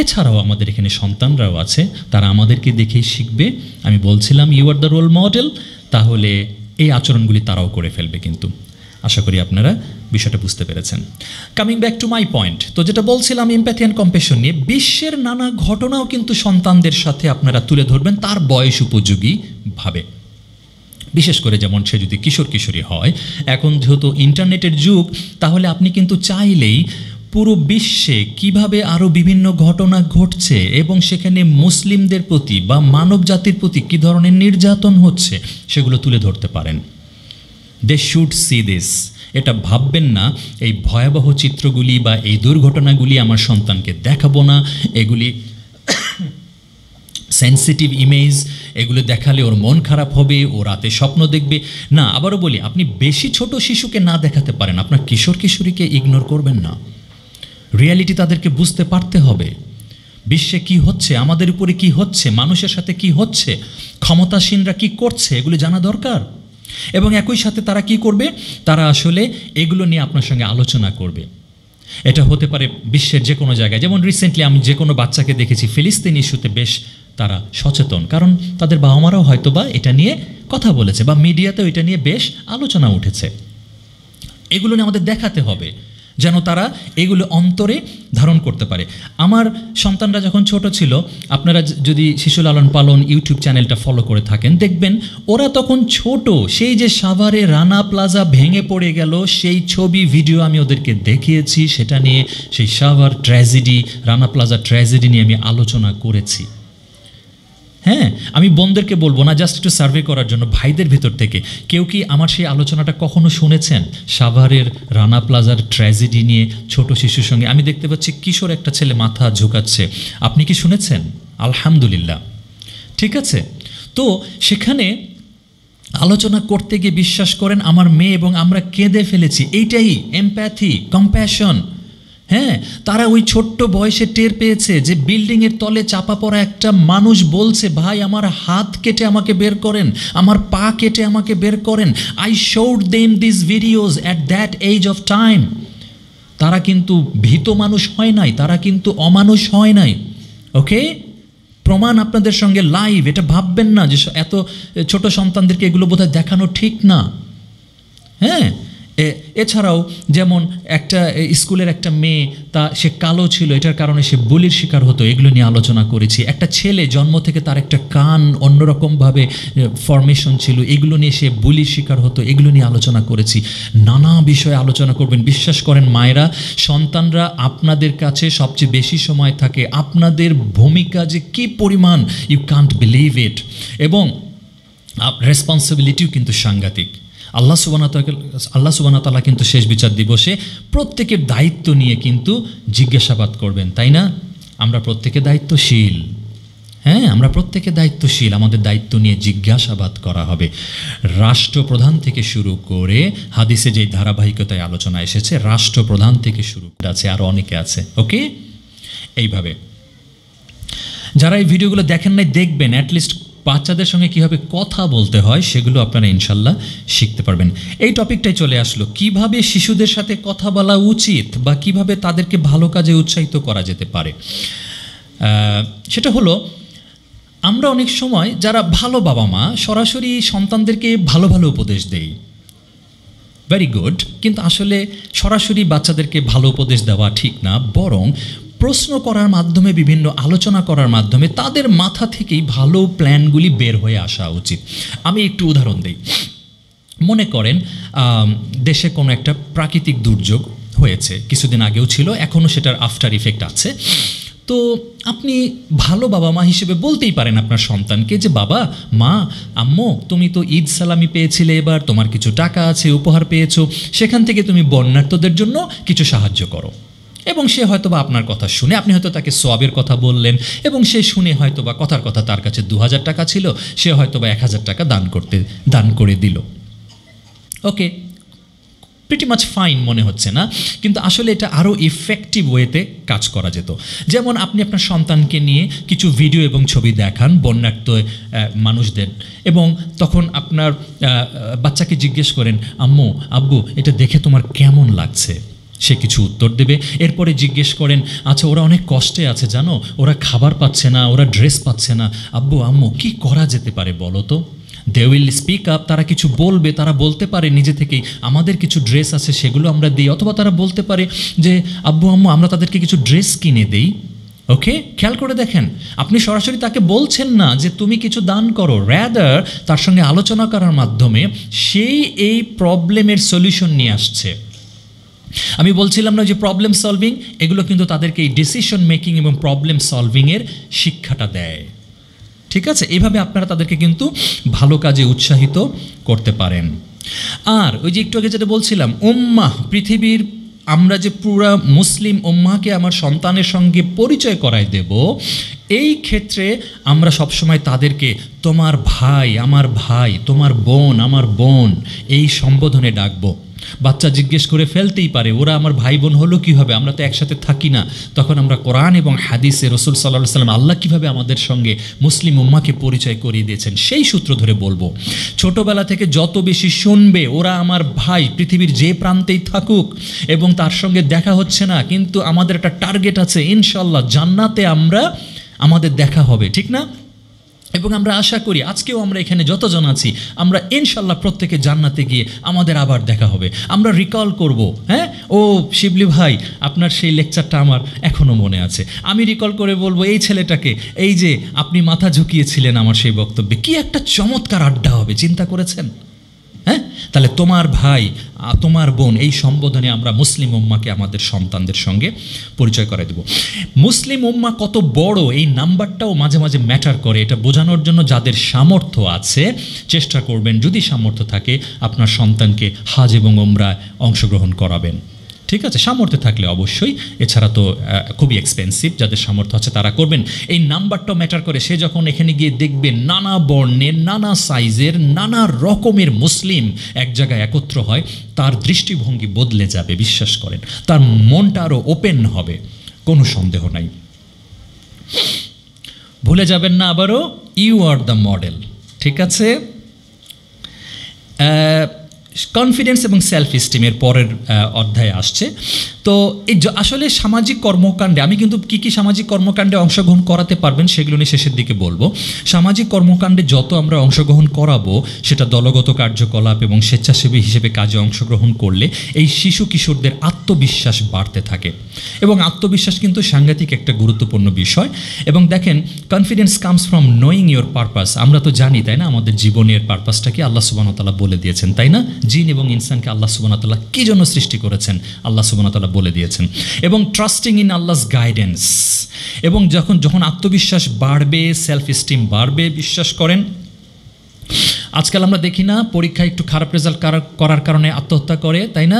এছাড়াও আমাদের এখানে সন্তানরাও আছে, তারা আমাদেরকে দেখেই শিখবে। আমি বলছিলাম you are the role model, তাহলে এই আচরণগুলি তারাও করে ফেলবে। কিন্তু আশা করি আপনারা বিষয়টা বুঝতে পেরেছেন। Coming back to my point, তো যেটা বলছিলাম এমপ্যাথি অ্যান্ড কম্প্যাশন নিয়ে, বিশ্বের নানা ঘটনাও কিন্তু সন্তানদের সাথে আপনারা তুলে ধরবেন তার বয়স উপযোগীভাবে। বিশেষ করে যেমন সে যদি কিশোর কিশোরী হয়, এখন যেহেতু ইন্টারনেটের যুগ, তাহলে আপনি কিন্তু চাইলেই পুরো বিশ্বে কিভাবে আরও বিভিন্ন ঘটনা ঘটছে এবং সেখানে মুসলিমদের প্রতি বা মানব জাতির প্রতি কী ধরনের নির্যাতন হচ্ছে সেগুলো তুলে ধরতে পারেন। They should see this. এটা ভাববেন না এই ভয়াবহ চিত্রগুলি বা এই দুর্ঘটনাগুলি আমার সন্তানকে দেখাবো না, এগুলি সেন্সিটিভ ইমেজ, এগুলো দেখালে ওর মন খারাপ হবে, ও রাতে স্বপ্ন দেখবে না। আবারও বলি, আপনি বেশি ছোট শিশুকে না দেখাতে পারেন, আপনার কিশোর কিশোরীকে ইগনোর করবেন না। রিয়ালিটি তাদেরকে বুঝতে পারতে হবে। বিশ্বে কি হচ্ছে, আমাদের উপরে কি হচ্ছে, মানুষের সাথে কি হচ্ছে, ক্ষমতাসীনরা কি করছে, এগুলো জানা দরকার। এবং একই সাথে তারা কি করবে, তারা আসলে এগুলো নিয়ে আপনার সঙ্গে আলোচনা করবে। এটা হতে পারে বিশ্বের যে কোনো জায়গায়। যেমন রিসেন্টলি আমি যে কোনো বাচ্চাকে দেখেছি ফিলিস্তিন ইস্যুতে বেশ তারা সচেতন, কারণ তাদের বাবা মারাও হয়তো বা এটা নিয়ে কথা বলেছে বা মিডিয়াতেও এটা নিয়ে বেশ আলোচনা উঠেছে। এগুলো নিয়ে আমাদের দেখাতে হবে যেন তারা এগুলো অন্তরে ধারণ করতে পারে। আমার সন্তানরা যখন ছোট ছিল, আপনারা যদি শিশু লালন পালন ইউটিউব চ্যানেলটা ফলো করে থাকেন, দেখবেন ওরা তখন ছোট, সেই যে সাভারে রানা প্লাজা ভেঙে পড়ে গেল, সেই ছবি ভিডিও আমি ওদেরকে দেখিয়েছি। সেটা নিয়ে, সেই Savar tragedy, Rana plaza tragedy নিয়ে আমি আলোচনা করেছি। হ্যাঁ, আমি বোনদেরকে বলবো না, জাস্ট একটু সার্ভে করার জন্য, ভাইদের ভিতর থেকে কেউ কি আমার সেই আলোচনাটা কখনো শুনেছেন? সাভারের রানা প্লাজার ট্র্যাজেডি নিয়ে ছোট শিশুর সঙ্গে আমি দেখতে পাচ্ছি কিশোর একটা ছেলে মাথা ঝুঁকাচ্ছে। আপনি কি শুনেছেন? আলহামদুলিল্লাহ। ঠিক আছে, তো সেখানে আলোচনা করতে গিয়ে বিশ্বাস করেন আমার মেয়ে এবং আমরা কেঁদে ফেলেছি। এইটাই এমপ্যাথি, কম্প্যাশন। হ্যাঁ, তারা ওই ছোট্ট বয়সে টের পেয়েছে যে বিল্ডিংয়ের তলে চাপা পড়া একটা মানুষ বলছে, ভাই আমার হাত কেটে আমাকে বের করেন, আমার পা কেটে আমাকে বের করেন। I showed them this videos at that age of time. তারা কিন্তু ভীত মানুষ হয় নাই, তারা কিন্তু অমানুষ হয় নাই। ওকে, প্রমাণ আপনাদের সঙ্গে লাইভ। এটা ভাববেন না যে এত ছোট সন্তানদেরকে এগুলো বোধহয় দেখানো ঠিক না। হ্যাঁ, এছাড়াও যেমন একটা স্কুলের একটা মেয়ে সে কালো ছিল, এটার কারণে সে বুলির শিকার হতো, এগুলো নিয়ে আলোচনা করেছি। একটা ছেলে জন্ম থেকে তার একটা কান অন্যরকমভাবে ফরমেশন ছিল, এগুলো নিয়ে সে বুলির শিকার হতো, এগুলো নিয়ে আলোচনা করেছি। নানা বিষয়ে আলোচনা করবেন। বিশ্বাস করেন মায়েরা, সন্তানরা আপনাদের কাছে সবচেয়ে বেশি সময় থাকে। আপনাদের ভূমিকা যে কী পরিমাণ, ইউ কান্ট বিলিভ ইট। এবং রেসপন্সিবিলিটিও কিন্তু সাংঘাতিক। আল্লাহ সুবহানাহু ওয়া তাআলা কিন্তু শেষ বিচার দিবসে প্রত্যেকের দায়িত্ব নিয়ে কিন্তু জিজ্ঞাসাবাদ করবেন, তাই না? আমরা প্রত্যেকে দায়িত্বশীল। হ্যাঁ, আমরা প্রত্যেকে দায়িত্বশীল। আমাদের দায়িত্ব নিয়ে জিজ্ঞাসাবাদ করা হবে। রাষ্ট্রপ্রধান থেকে শুরু করে, হাদিসে যেই ধারাবাহিকতায় আলোচনা এসেছে, রাষ্ট্রপ্রধান থেকে শুরু আছে, আরও অনেকে আছে। ওকে, এইভাবে যারা এই ভিডিওগুলো দেখেন নাই, দেখবেন। অ্যাটলিস্ট বাচ্চাদের সঙ্গে কীভাবে কথা বলতে হয় সেগুলো আপনারা ইনশাল্লাহ শিখতে পারবেন। এই টপিকটাই চলে আসলো, কিভাবে শিশুদের সাথে কথা বলা উচিত বা কিভাবে তাদেরকে ভালো কাজে উৎসাহিত করা যেতে পারে। সেটা হলো, আমরা অনেক সময় যারা ভালো বাবা মা সরাসরি সন্তানদেরকে ভালো ভালো উপদেশ দেই, ভেরি গুড, কিন্তু আসলে সরাসরি বাচ্চাদেরকে ভালো উপদেশ দেওয়া ঠিক না। বরং প্রশ্ন করার মাধ্যমে, বিভিন্ন আলোচনা করার মাধ্যমে তাদের মাথা থেকেই ভালো প্ল্যানগুলি বের হয়ে আসা উচিত। আমি একটু উদাহরণ দিই। মনে করেন দেশে কোনো একটা প্রাকৃতিক দুর্যোগ হয়েছে, কিছুদিন আগেও ছিল, এখনও সেটার আফটার ইফেক্ট আছে। তো আপনি ভালো বাবা মা হিসেবে বলতেই পারেন আপনার সন্তানকে যে, বাবা, মা, আম্মু, তুমি তো ঈদ সালামি পেয়েছিলে, এবার তোমার কিছু টাকা আছে, উপহার পেয়েছো, সেখান থেকে তুমি বন্যার্তদের জন্য কিছু সাহায্য করো। এবং সে হয়তোবা আপনার কথা শুনে, আপনি হয়তো তাকে সওয়াবের কথা বললেন, এবং সে শুনে হয়তোবা কথার কথা, তার কাছে 2000 টাকা ছিল, সে হয়তোবা 1000 টাকা দান করে দিল। ওকে, প্রিটি মাচ ফাইন মনে হচ্ছে না? কিন্তু আসলে এটা আরও ইফেক্টিভ ওয়েতে কাজ করা যেত। যেমন আপনি আপনার সন্তানকে নিয়ে কিছু ভিডিও এবং ছবি দেখান বন্যার্ত মানুষদের, এবং তখন আপনার বাচ্চাকে জিজ্ঞেস করেন, আম্মু, আব্বু, এটা দেখে তোমার কেমন লাগছে? সে কিছু উত্তর দেবে। এরপরে জিজ্ঞেস করেন, আচ্ছা, ওরা অনেক কষ্টে আছে জানো, ওরা খাবার পাচ্ছে না, ওরা ড্রেস পাচ্ছে না, আব্বু, আম্মু, কি করা যেতে পারে বলো তো? দে উইল স্পিক আপ, তারা কিছু বলবে। তারা বলতে পারে নিজে থেকেই, আমাদের কিছু ড্রেস আছে সেগুলো আমরা দিই, অথবা তারা বলতে পারে যে, আব্বু, আম্মু, আমরা তাদেরকে কিছু ড্রেস কিনে দেই। ওকে, খেয়াল করে দেখেন, আপনি সরাসরি তাকে বলছেন না যে তুমি কিছু দান করো, র্যাদার তার সঙ্গে আলোচনা করার মাধ্যমে সেই এই প্রবলেমের সলিউশন নিয়ে আসছে। আমি বলছিলাম না যে প্রবলেম সলভিং, এগুলো কিন্তু তাদেরকে এই ডিসিশন মেকিং এবং প্রবলেম সলভিংয়ের শিক্ষাটা দেয়। ঠিক আছে, এইভাবে আপনারা তাদেরকে কিন্তু ভালো কাজে উৎসাহিত করতে পারেন। আর ওই যে একটু আগে যেটা বলছিলাম, উম্মাহ, পৃথিবীর আমরা যে পুরা মুসলিম উম্মাহকে আমার সন্তানের সঙ্গে পরিচয় করায় দেব, এই ক্ষেত্রে আমরা সবসময় তাদেরকে তোমার ভাই, আমার ভাই, তোমার বোন, আমার বোন, এই সম্বোধনে ডাকবো। বাচ্চা জিজ্ঞেস করে ফেলতেই পারে, ওরা আমার ভাই বোন হলো কীভাবে, আমরা তো একসাথে থাকি না। তখন আমরা কোরআন এবং হাদিসে রাসূল সাল্লাল্লাহু আলাইহি ওয়াসাল্লাম, আল্লাহ কীভাবে আমাদের সঙ্গে মুসলিম উম্মাহকে পরিচয় করিয়ে দিয়েছেন, সেই সূত্র ধরে বলবো। ছোটোবেলা থেকে যত বেশি শুনবে, ওরা আমার ভাই, পৃথিবীর যে প্রান্তেই থাকুক, এবং তার সঙ্গে দেখা হচ্ছে না, কিন্তু আমাদের একটা টার্গেট আছে, ইনশাল্লাহ জান্নাতে আমাদের দেখা হবে, ঠিক না? এবং আমরা আশা করি আজকেও আমরা এখানে যতজন আছি, আমরা ইনশাল্লাহ প্রত্যেকে জান্নাতে গিয়ে আমাদের আবার দেখা হবে। আমরা রিকল করব, হ্যাঁ, ও শিবলি ভাই, আপনার সেই লেকচারটা আমার এখনও মনে আছে। আমি রিকল করে বলবো, এই ছেলেটাকে, এই যে আপনি মাথা ঝুঁকিয়েছিলেন আমার সেই বক্তব্যে, কি একটা চমৎকার আড্ডা হবে, চিন্তা করেছেন? হ্যাঁ, তাহলে তোমার ভাই, তোমার বোন, এই সম্বোধনে আমরা মুসলিম উম্মাকে আমাদের সন্তানদের সঙ্গে পরিচয় করে দেব। মুসলিম উম্মা কত বড়, এই নাম্বারটাও মাঝে মাঝে ম্যাটার করে। এটা বোঝানোর জন্য যাদের সামর্থ্য আছে চেষ্টা করবেন, যদি সামর্থ্য থাকে, আপনার সন্তানকে হাজ এবং উমরায় অংশগ্রহণ করাবেন। ঠিক আছে, সামর্থ্য থাকলে অবশ্যই, এছাড়া তো খুবই এক্সপেন্সিভ। যাদের সামর্থ্য আছে তারা করবেন। এই নাম্বারটাও ম্যাটার করে। সে যখন এখানে গিয়ে দেখবে নানা বর্ণের, নানা সাইজের, নানা রকমের মুসলিম এক জায়গায় একত্র হয়, তার দৃষ্টিভঙ্গি বদলে যাবে, বিশ্বাস করেন। তার মনটা আরও ওপেন হবে, কোনো সন্দেহ নাই। ভুলে যাবেন না আবারও, ইউ আর দ্য মডেল। ঠিক আছে, কনফিডেন্স এবং সেলফ এস্টিমের পরের অধ্যায়ে আসছে। তো এই আসলে সামাজিক কর্মকাণ্ডে আমি কিন্তু কী কী সামাজিক কর্মকাণ্ডে অংশগ্রহণ করাতে পারবেন সেগুলো নিয়ে শেষের দিকে বলবো। সামাজিক কর্মকাণ্ডে যত আমরা অংশগ্রহণ করাবো, সেটা দলগত কার্যকলাপ এবং স্বেচ্ছাসেবী হিসেবে কাজে অংশগ্রহণ করলে এই শিশু কিশোরদের আত্মবিশ্বাস বাড়তে থাকে, এবং আত্মবিশ্বাস কিন্তু সাংঘাতিক একটা গুরুত্বপূর্ণ বিষয়। এবং দেখেন, confidence comes from knowing your purpose. আমরা তো জানি, তাই না, আমাদের জীবনের পারপাসটাকে আল্লাহ সুবহানাহু ওয়া তাআলা বলে দিয়েছেন, তাই না? জিন এবং ইনসানকে আল্লাহ সুবহানাহু ওয়া তাআলা কী জন্য সৃষ্টি করেছেন আল্লাহ সুবহানাহু ওয়া তাআলা বলে দিয়েছেন। এবং ট্রাস্টিং ইন আল্লাহস গাইডেন্স, এবং যখন আত্মবিশ্বাস বাড়বে, সেলফ এস্টিম বাড়বে, বিশ্বাস করেন আজকাল আমরা দেখি না, পরীক্ষায় একটু খারাপ রেজাল্ট করার কারণে আত্মহত্যা করে, তাই না?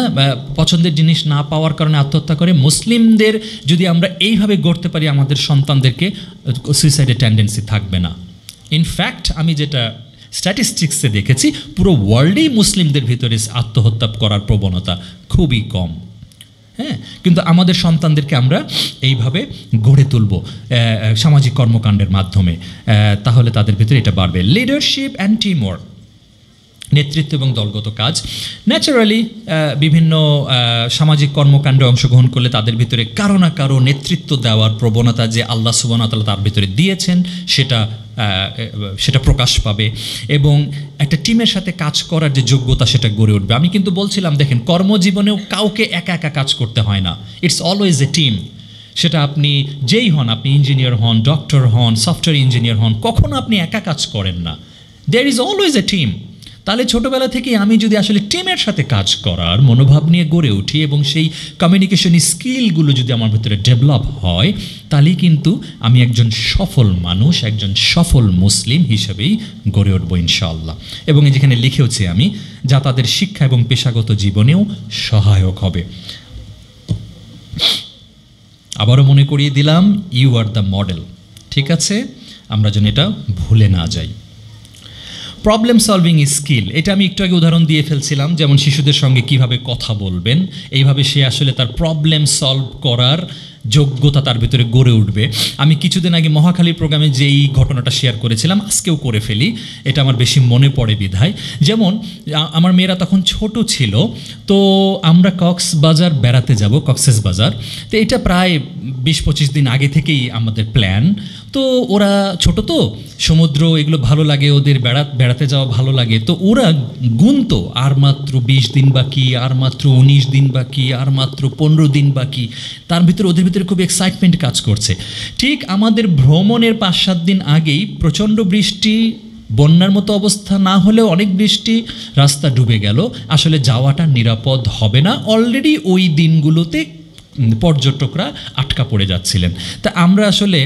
পছন্দের জিনিস না পাওয়ার কারণে আত্মহত্যা করে। মুসলিমদের যদি আমরা এইভাবে গড়তে পারি, আমাদের সন্তানদেরকে, সুইসাইডের টেন্ডেন্সি থাকবে না। ইনফ্যাক্ট আমি যেটা স্ট্যাটিস্টিক্সে দেখেছি, পুরো ওয়ার্ল্ডেই মুসলিমদের ভিতরে আত্মহত্যা করার প্রবণতা খুবই কম। হ্যাঁ, কিন্তু আমাদের সন্তানদেরকে আমরা এইভাবে গড়ে তুলব সামাজিক কর্মকাণ্ডের মাধ্যমে, তাহলে তাদের ভিতরে এটা বাড়বে। লিডারশিপ অ্যান্ড টিম ওয়ার্ক, নেতৃত্ব এবং দলগত কাজ। ন্যাচারালি বিভিন্ন সামাজিক কর্মকাণ্ডে অংশগ্রহণ করলে তাদের ভিতরে কারো না কারো নেতৃত্ব দেওয়ার প্রবণতা যে আল্লাহ সুবহানাহু ওয়া তাআলা তার ভিতরে দিয়েছেন, সেটা প্রকাশ পাবে, এবং একটা টিমের সাথে কাজ করার যে যোগ্যতা, সেটা গড়ে উঠবে। আমি কিন্তু বলছিলাম, দেখেন, কর্মজীবনেও কাউকে একা একা কাজ করতে হয় না, ইটস অলওয়েজ এ টিম। সেটা আপনি যেই হন, আপনি ইঞ্জিনিয়ার হন, ডক্টর হন, সফটওয়্যার ইঞ্জিনিয়ার হন, কখনো আপনি একা কাজ করেন না, there is always a team. তাহলে ছোটোবেলা থেকে আমি যদি আসলে টিমের সাথে কাজ করার মনোভাব নিয়ে গড়ে উঠি, এবং সেই কমিউনিকেশন স্কিলগুলো যদি আমার ভিতরে ডেভেলপ হয়, তাহলেই কিন্তু আমি একজন সফল মানুষ, একজন সফল মুসলিম হিসেবেই গড়ে উঠবো ইনশাআল্লাহ। এবং যেখানে লিখেওছি আমি, যা তাদের শিক্ষা এবং পেশাগত জীবনেও সহায়ক হবে। আবারও মনে করিয়ে দিলাম, ইউ আর দ্য মডেল। ঠিক আছে, আমরা যেন এটা ভুলে না যাই। প্রবলেম সলভিং স্কিল, এটা আমি একটু আগে উদাহরণ দিয়ে ফেলছিলাম, যেমন শিশুদের সঙ্গে কিভাবে কথা বলবেন, এইভাবে সে আসলে তার প্রবলেম সলভ করার যোগ্যতা তার ভিতরে গড়ে উঠবে। আমি কিছুদিন আগে মহাখালীর প্রোগ্রামে যেই ঘটনাটা শেয়ার করেছিলাম, আজকেও করে ফেলি, এটা আমার বেশি মনে পড়ে বিধায়। যেমন আমার মেয়েরা তখন ছোট ছিল, তো আমরা কক্সবাজার বেড়াতে যাব, কক্সেস বাজার। তো এটা প্রায় 20-25 দিন আগে থেকেই আমাদের প্ল্যান। তো ওরা ছোট, তো সমুদ্র এগুলো ভালো লাগে, ওদের বেড়াতে যাওয়া ভালো লাগে। তো ওরা গুনতো, আর মাত্র 20 দিন বাকি, আর মাত্র 19 দিন বাকি, আর মাত্র 15 দিন বাকি। তার ভিতরে ওদের ভিতরে খুব এক্সাইটমেন্ট কাজ করছে। ঠিক আমাদের ভ্রমণের 5-7 দিন আগেই প্রচণ্ড বৃষ্টি, বন্যার মতো অবস্থা না হলেও অনেক বৃষ্টি, রাস্তা ডুবে গেল। আসলে যাওয়াটা নিরাপদ হবে না, অলরেডি ওই দিনগুলোতে পর্যটকরা আটকা পড়ে যাচ্ছিলেন। তা আমরা আসলে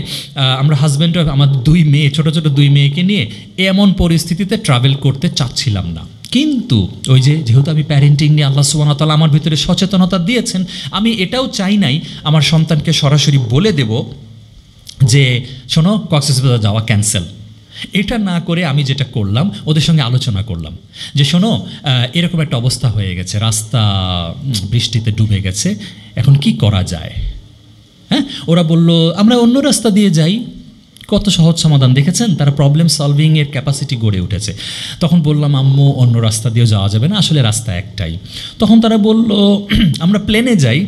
আমরা হাজব্যান্ড, আমার 2 মেয়ে, ছোটো ছোটো 2 মেয়েকে নিয়ে এমন পরিস্থিতিতে ট্রাভেল করতে চাচ্ছিলাম না। কিন্তু ওই যেহেতু আমি প্যারেন্টিং নিয়ে আল্লাহ সুবহানাহু ওয়া তাআলা আমার ভিতরে সচেতনতা দিয়েছেন, আমি এটাও চাই নাই আমার সন্তানকে সরাসরি বলে দেব যে শোনো, কক্সবাজার যাওয়া ক্যান্সেল। এটা না করে আমি যেটা করলাম, ওদের সঙ্গে আলোচনা করলাম যে শোনো, এরকম একটা অবস্থা হয়ে গেছে, রাস্তা বৃষ্টিতে ডুবে গেছে, এখন কি করা যায়? হ্যাঁ, ওরা বলল আমরা অন্য রাস্তা দিয়ে যাই। কত সহজ সমাধান, দেখেছেন? তারা প্রবলেম সলভিংয়ের ক্যাপাসিটি গড়ে উঠেছে। তখন বললাম, আম্মু অন্য রাস্তা দিয়েও যাওয়া যাবে না, আসলে রাস্তা একটাই। তখন তারা বলল আমরা প্লেনে যাই।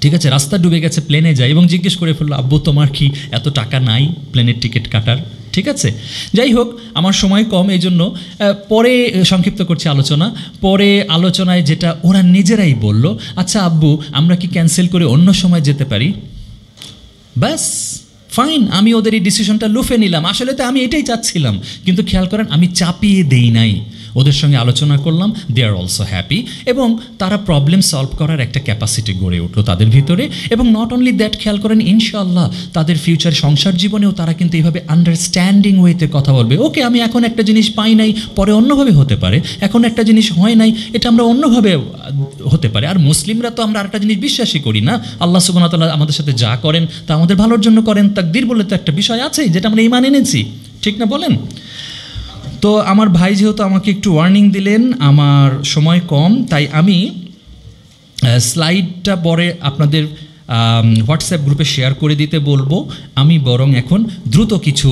ঠিক আছে, রাস্তা ডুবে গেছে, প্লেনে যাই। এবং জিজ্ঞেস করে ফেললো, আব্বু তোমার কি এত টাকা নাই প্লেনের টিকিট কাটার? ঠিক আছে, যাই হোক, আমার সময় কম, এই জন্য পরে সংক্ষিপ্ত করছি আলোচনা। পরে আলোচনায় যেটা ওরা নিজেরাই বলল, আচ্ছা আব্বু, আমরা কি ক্যান্সেল করে অন্য সময় যেতে পারি? ব্যাস, ফাইন, আমি ওদের এই ডিসিশনটা লুফে নিলাম। আসলে তো আমি এটাই চাচ্ছিলাম, কিন্তু খেয়াল করেন আমি চাপিয়ে দেই নাই, ওদের সঙ্গে আলোচনা করলাম, দে আর অলসো হ্যাপি, এবং তারা প্রবলেম সলভ করার একটা ক্যাপাসিটি গড়ে উঠলো তাদের ভিতরে। এবং নট অনলি দ্যাট, খেয়াল করেন ইনশাআল্লাহ তাদের ফিউচার সংসার জীবনেও তারা কিন্তু এইভাবে আন্ডারস্ট্যান্ডিং ওয়েতে কথা বলবে। ওকে, আমি এখন একটা জিনিস পাই নাই, পরে অন্যভাবে হতে পারে, এখন একটা জিনিস হয় নাই, এটা আমরা অন্যভাবে হতে পারে। আর মুসলিমরা তো আমরা আরেকটা জিনিস বিশ্বাসই করি না, আল্লাহ সুবহানাহু ওয়া তাআলা আমাদের সাথে যা করেন তা আমাদের ভালোর জন্য করেন। তাকদীর বলে তো একটা বিষয় আছে, যেটা আমরা ঈমান এনেছি, ঠিক না বলেন? তো আমার ভাই যেহেতু আমাকে একটু ওয়ার্নিং দিলেন, আমার সময় কম, তাই আমি স্লাইডটা পরে আপনাদের হোয়াটসঅ্যাপ গ্রুপে শেয়ার করে দিতে বলবো। আমি বরং এখন দ্রুত কিছু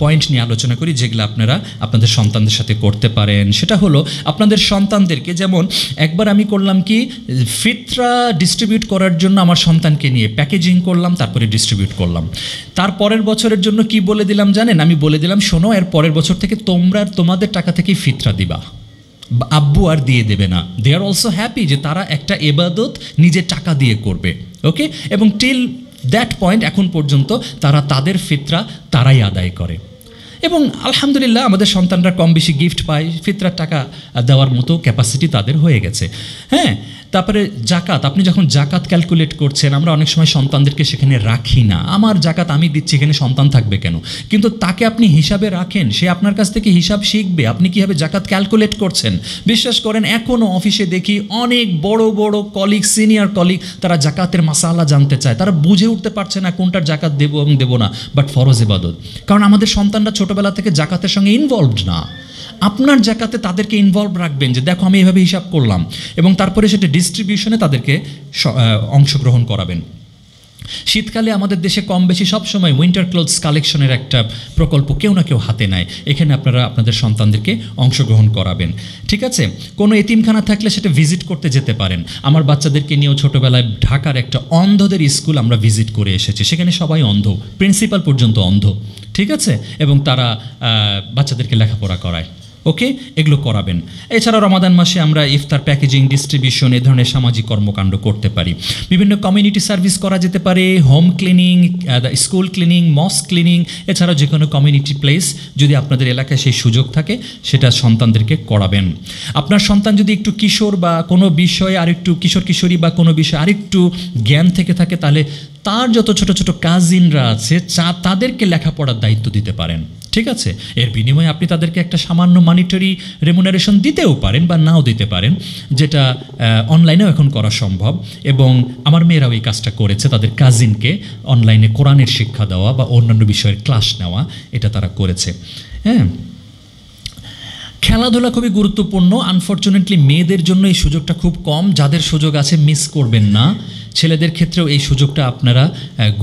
পয়েন্ট নিয়ে আলোচনা করি যেগুলো আপনারা আপনাদের সন্তানদের সাথে করতে পারেন। সেটা হলো আপনাদের সন্তানদেরকে, যেমন একবার আমি করলাম কি, ফিতরা ডিস্ট্রিবিউট করার জন্য আমার সন্তানকে নিয়ে প্যাকেজিং করলাম, তারপরে ডিস্ট্রিবিউট করলাম। তার পরের বছরের জন্য কি বলে দিলাম জানেন? আমি বলে দিলাম, শোনো, এর পরের বছর থেকে তোমরা তোমাদের টাকা থেকেই ফিতরা দিবা, আব্বু আর দিয়ে দেবে না। দে আর অলসো হ্যাপি যে তারা একটা ইবাদত নিজের টাকা দিয়ে করবে। ওকে, এবং টিল দ্যাট পয়েন্ট এখন পর্যন্ত তারা তাদের ফিতরা তারাই আদায় করে, এবং আলহামদুলিল্লাহ আমাদের সন্তানরা কম বেশি গিফট পায়, ফিতরার টাকা দেওয়ার মতো ক্যাপাসিটি তাদের হয়ে গেছে। হ্যাঁ, তারপরে জাকাত, আপনি যখন জাকাত ক্যালকুলেট করছেন, আমরা অনেক সময় সন্তানদেরকে সেখানে রাখি না। আমার জাকাত আমি দিচ্ছি, এখানে সন্তান থাকবে কেন? কিন্তু তাকে আপনি হিসাবে রাখেন, সে আপনার কাছ থেকে হিসাব শিখবে আপনি কীভাবে জাকাত ক্যালকুলেট করছেন। বিশ্বাস করেন, এখনও অফিসে দেখি অনেক বড় বড় কলিগ, সিনিয়র কলিগ, তারা জাকাতের মাসালা জানতে চায়, তারা বুঝে উঠতে পারছে না কোনটার জাকাত দেবো এবং দেবো না। বাট ফরজ ইবাদত, কারণ আমাদের সন্তানরা ছোটোবেলা থেকে জাকাতের সঙ্গে ইনভলভড না। আপনার জাকাতে তাদেরকে ইনভলভ রাখবেন যে দেখো আমি এইভাবে হিসাব করলাম, এবং তারপরে সেটা ডিস্ট্রিবিউশনে তাদেরকে অংশগ্রহণ করাবেন। শীতকালে আমাদের দেশে কম বেশি সবসময় উইন্টার ক্লোথস কালেকশনের একটা প্রকল্প কেউ না কেউ হাতে নেয়, এখানে আপনারা আপনাদের সন্তানদেরকে অংশগ্রহণ করাবেন। ঠিক আছে, কোনো এতিমখানা থাকলে সেটা ভিজিট করতে যেতে পারেন। আমার বাচ্চাদেরকে নিয়েও ছোটোবেলায় ঢাকার একটা অন্ধদের স্কুল আমরা ভিজিট করে এসেছি, সেখানে সবাই অন্ধ, প্রিন্সিপাল পর্যন্ত অন্ধ। ঠিক আছে, এবং তারা বাচ্চাদেরকে লেখাপড়া করায়। ওকে, এগুলো করাবেন। এছাড়া রমাদান মাসে আমরা ইফতার প্যাকেজিং, ডিস্ট্রিবিউশন, এ ধরনের সামাজিক কর্মকাণ্ড করতে পারি। বিভিন্ন কমিউনিটি সার্ভিস করা যেতে পারে, home cleaning, school cleaning, mosque cleaning, এছাড়াও যে কোনো কমিউনিটি প্লেস যদি আপনাদের এলাকায় সেই সুযোগ থাকে সেটা সন্তানদেরকে করাবেন। আপনার সন্তান যদি একটু কিশোর বা কোনো বিষয়ে আরেকটু কিশোর কিশোরী বা কোনো বিষয়ে আরেকটু জ্ঞান থেকে থাকে, তাহলে তার যত ছোট ছোট কাজিনরা আছে তাদেরকে লেখাপড়ার দায়িত্ব দিতে পারেন। ঠিক আছে, এর বিনিময়ে আপনি তাদেরকে একটা সামান্য মনিটারি রেমুনারেশন দিতেও পারেন বা নাও দিতে পারেন, যেটা অনলাইনেও এখন করা সম্ভব। এবং আমার মেয়েরাও এই কাজটা করেছে, তাদের কাজিনকে অনলাইনে কোরআনের শিক্ষা দেওয়া বা অন্যান্য বিষয়ের ক্লাস নেওয়া, এটা তারা করেছে। হ্যাঁ, খেলাধুলা খুবই গুরুত্বপূর্ণ। আনফর্চুনেটলি মেয়েদের জন্য এই সুযোগটা খুব কম, যাদের সুযোগ আছে মিস করবেন না। ছেলেদের ক্ষেত্রেও এই সুযোগটা আপনারা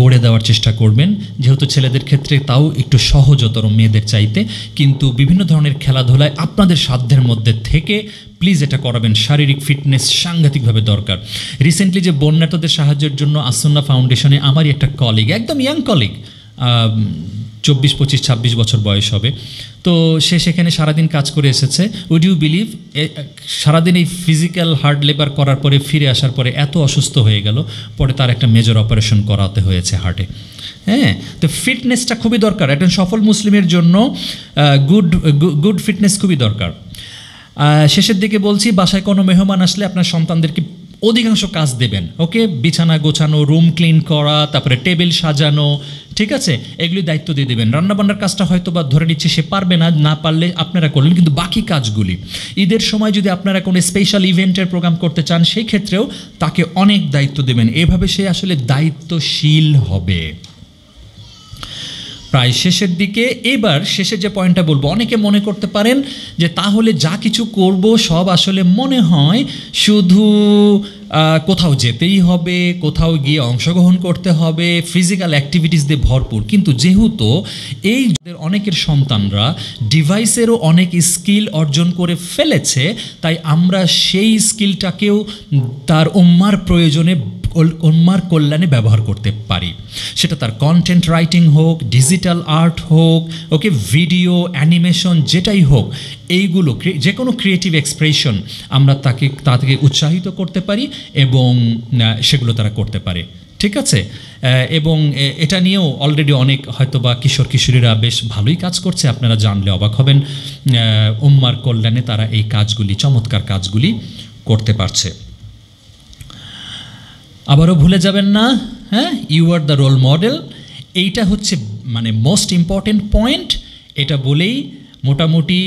গড়ে দেওয়ার চেষ্টা করবেন, যেহেতু ছেলেদের ক্ষেত্রে তাও একটু সহজতর মেয়েদের চাইতে, কিন্তু বিভিন্ন ধরনের খেলাধুলায় আপনাদের সাধ্যের মধ্যে থেকে প্লিজ এটা করাবেন। শারীরিক ফিটনেস সাংঘাতিকভাবে দরকার। রিসেন্টলি যে বন্যার্তদের সাহায্যের জন্য আসন্না ফাউন্ডেশনে আমারই একটা কলিগ, একদম ইয়াং কলিগ, 24, 25, 26 বছর বয়স হবে, তো সে সেখানে সারাদিন কাজ করে এসেছে। উড ইউ বিলিভ, সারাদিন এই ফিজিক্যাল হার্ড লেবার করার পরে ফিরে আসার পরে এত অসুস্থ হয়ে গেল, পরে তার একটা মেজর অপারেশন করাতে হয়েছে হার্টে। হ্যাঁ, তো ফিটনেসটা খুবই দরকার একজন সফল মুসলিমের জন্য। গুড ফিটনেস খুবই দরকার। শেষের দিকে বলছি, বাসায় কোনো মেহমান আসলে আপনার সন্তানদেরকে অধিকাংশ কাজ দেবেন। ওকে, বিছানা গোছানো, রুম ক্লিন করা, তারপরে টেবিল সাজানো, ঠিক আছে, এগুলি দায়িত্ব দিয়ে দেবেন। রান্নাবান্নার কাজটা হয়তো বা ধরে নিচ্ছে সে পারবে না, না পারলে আপনারা করলেন, কিন্তু বাকি কাজগুলি ঈদের সময় যদি আপনারা কোনো স্পেশাল ইভেন্টের প্রোগ্রাম করতে চান, সেই ক্ষেত্রেও তাকে অনেক দায়িত্ব দেবেন। এভাবে সে আসলে দায়িত্বশীল হবে। প্রায় শেষের দিকে, এবার শেষে যে পয়েন্টটা বলবো, অনেকে মনে করতে পারেন যে তাহলে যা কিছু করব সব আসলে মনে হয় শুধু কোথাও যেতেই হবে, কোথাও গিয়ে অংশগ্রহণ করতে হবে, ফিজিক্যাল অ্যাক্টিভিটিস দিয়ে ভরপুর। কিন্তু যেহেতু এই অনেকের সন্তানরা ডিভাইসেরও অনেক স্কিল অর্জন করে ফেলেছে, তাই আমরা সেই স্কিলটাকেও তার উম্মার প্রয়োজনে, উম্মার কল্যাণে ব্যবহার করতে পারি। সেটা তার কন্টেন্ট রাইটিং হোক, ডিজিটাল আর্ট হোক, ওকে, ভিডিও, অ্যানিমেশন, যেটাই হোক, এইগুলো যে কোনো ক্রিয়েটিভ এক্সপ্রেশন আমরা তাকে উৎসাহিত করতে পারি এবং সেগুলো তারা করতে পারে। ঠিক আছে, এবং এটা নিয়েও অলরেডি অনেক হয়তো বা কিশোর কিশোরীরা বেশ ভালোই কাজ করছে, আপনারা জানলে অবাক হবেন। উম্মার কল্যাণে তারা এই কাজগুলি, চমৎকার কাজগুলি করতে পারছে। আবারও ভুলে যাবেন না, হ্যাঁ, you are the role model. এইটা হচ্ছে মানে মোস্ট ইম্পর্টেন্ট পয়েন্ট। এটা বলেই মোটামুটি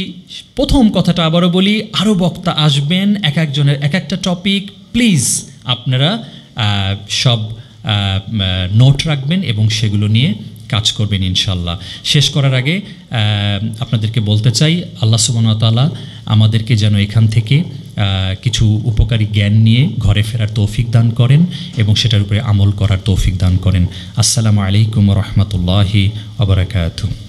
প্রথম কথাটা আবারও বলি, আরও বক্তা আসবেন, এক একজনের এক একটা টপিক। প্লিজ আপনারা সব নোট রাখবেন এবং সেগুলো নিয়ে কাজ করবেন ইনশাল্লাহ। শেষ করার আগে আপনাদেরকে বলতে চাই, আল্লাহ সুবহানাহু ওয়া তাআলা আমাদেরকে যেন এখান থেকে কিছু উপকারী জ্ঞান নিয়ে ঘরে ফেরার তৌফিক দান করেন এবং সেটার উপরে আমল করার তৌফিক দান করেন। আসসালামু আলাইকুম ওয়া রাহমাতুল্লাহি ওয়া বারাকাতুহু।